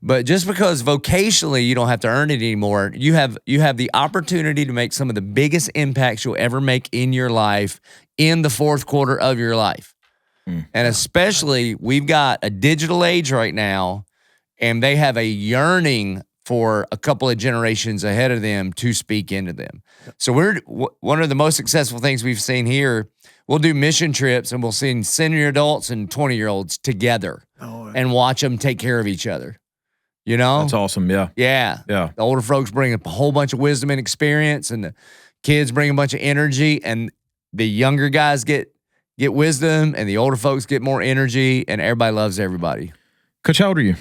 But just because vocationally you don't have to earn it anymore, you have the opportunity to make some of the biggest impacts you'll ever make in your life in the fourth quarter of your life. And especially, we've got a digital age right now, and they have a yearning for a couple of generations ahead of them to speak into them. So one of the most successful things we've seen here, we'll do mission trips, and we'll send senior adults and 20-year-olds together and watch them take care of each other. That's awesome, yeah. Yeah. The older folks bring a whole bunch of wisdom and experience, and the kids bring a bunch of energy, and the younger guys get wisdom, and the older folks get more energy, and everybody loves everybody. Coach, how old are you?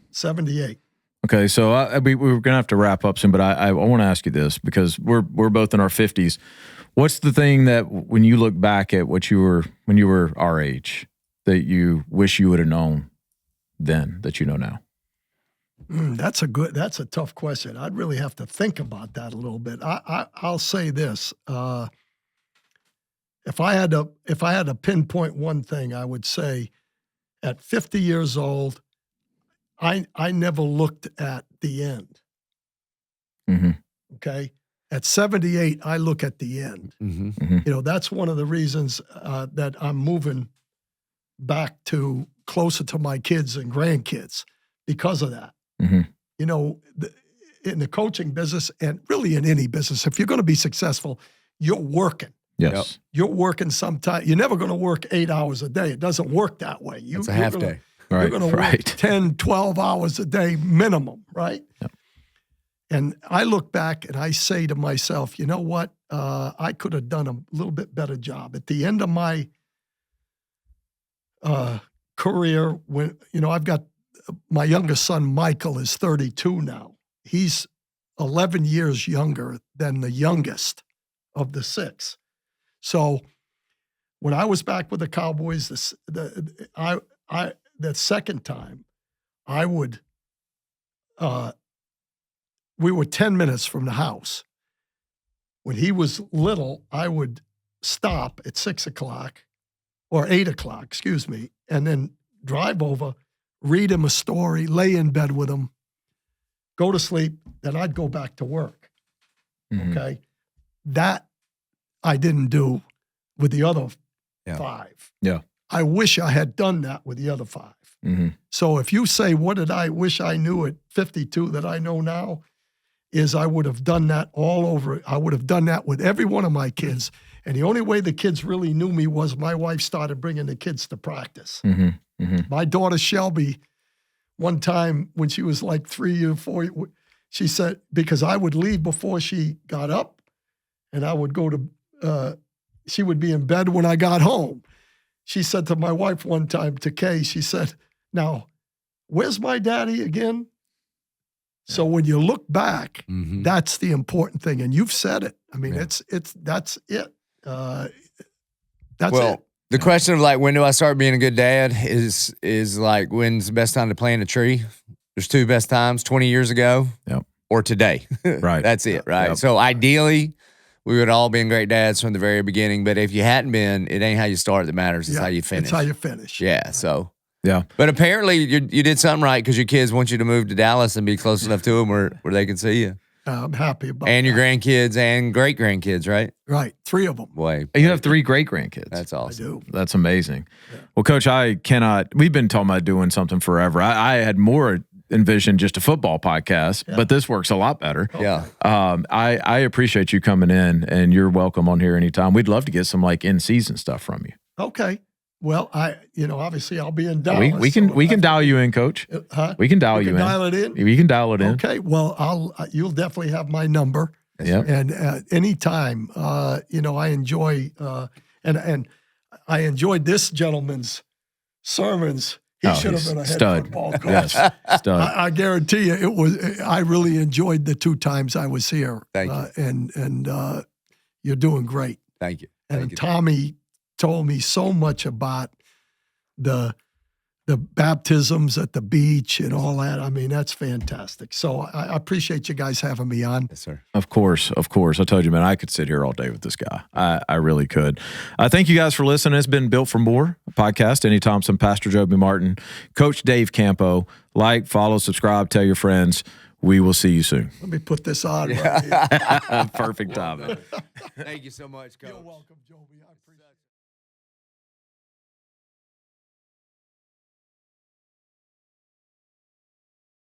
78. Okay, so we're going to have to wrap up soon, but I want to ask you this, because we're both in our 50s. What's the thing that when you look back at when you were our age, that you wish you would have known then that you know now? That's a tough question. I'd really have to think about that a little bit. I'll say this. If I had to pinpoint one thing, I would say at 50 years old, I never looked at the end. Mm-hmm. Okay. At 78, I look at the end. Mm-hmm. That's one of the reasons that I'm moving back to closer to my kids and grandkids because of that. Mm-hmm. In the coaching business and really in any business, if you're going to be successful, you're working. Yes. You're working sometime. You're never going to work 8 hours a day. It doesn't work that way. It's a half day. You're going to work 10, 12 hours a day minimum, right? Yep. And I look back and I say to myself, you know what? I could have done a little bit better job. At the end of my career, when I've got my youngest son, Michael, is 32 now. He's 11 years younger than the youngest of the 6. So when I was back with the Cowboys, the second time, we were 10 minutes from the house. When he was little, I would stop at 6 o'clock or 8 o'clock, excuse me, and then drive over, read him a story, lay in bed with him, go to sleep, then I'd go back to work. Mm-hmm. Okay. That I didn't do with the other 5. Yeah. I wish I had done that with the other 5. Mm-hmm. So if you say, what did I wish I knew at 52 that I know now, is I would have done that all over. I would have done that with every one of my kids. And the only way the kids really knew me was my wife started bringing the kids to practice. Mm-hmm. Mm-hmm. My daughter Shelby, one time when she was like 3 or 4, she said, because I would leave before she got up and I would go to, she would be in bed when I got home. She said to my wife one time, to Kay, she said, now, where's my daddy again? So when you look back, that's the important thing. And you've said it. I mean, that's it. That's it. The question of like, when do I start being a good dad is like, when's the best time to plant a tree? There's 2 best times, 20 years ago or today. Right. That's it, right? Yep. So ideally, we would all been great dads from the very beginning. But if you hadn't been, it ain't how you start that matters. It's how you finish. It's how you finish. Yeah, so. Yeah. But apparently you did something right because your kids want you to move to Dallas and be close enough to them where they can see you. I'm happy about and your that. grandkids and great-grandkids, right? Right. 3 of them. Boy, You have 3 great-grandkids. that's I awesome. do. That's amazing. Yeah. Well, Coach, we've been talking about doing something forever. I had more envisioned just a football podcast, but this works a lot better. Yeah. I appreciate you coming in, and you're welcome on here anytime. We'd love to get some like in-season stuff from you. Okay. Well, obviously I'll be in Dallas. We can dial you in, Coach. Huh? We can dial you in. Dial it in? We can dial it in. Okay. Well, you'll definitely have my number. Yeah. And anytime, I enjoy, and I enjoyed this gentleman's sermons. He should have been a head football coach. Yes, stud. I guarantee you, I really enjoyed the 2 times I was here. Thank you. And you're doing great. Thank you. And Thank you. Tommy told me so much about the baptisms at the beach and all that. I mean, that's fantastic. So I appreciate you guys having me on. Yes, sir. Of course. I told you, man, I could sit here all day with this guy. I really could. Thank you guys for listening. It's been Built for More, a podcast. Andy Thompson, Pastor Joby Martin, Coach Dave Campo. Like, follow, subscribe, tell your friends. We will see you soon. Let me put this on. Right here. Perfect timing. Thank you so much, Coach. You're welcome, Joby. I appreciate it.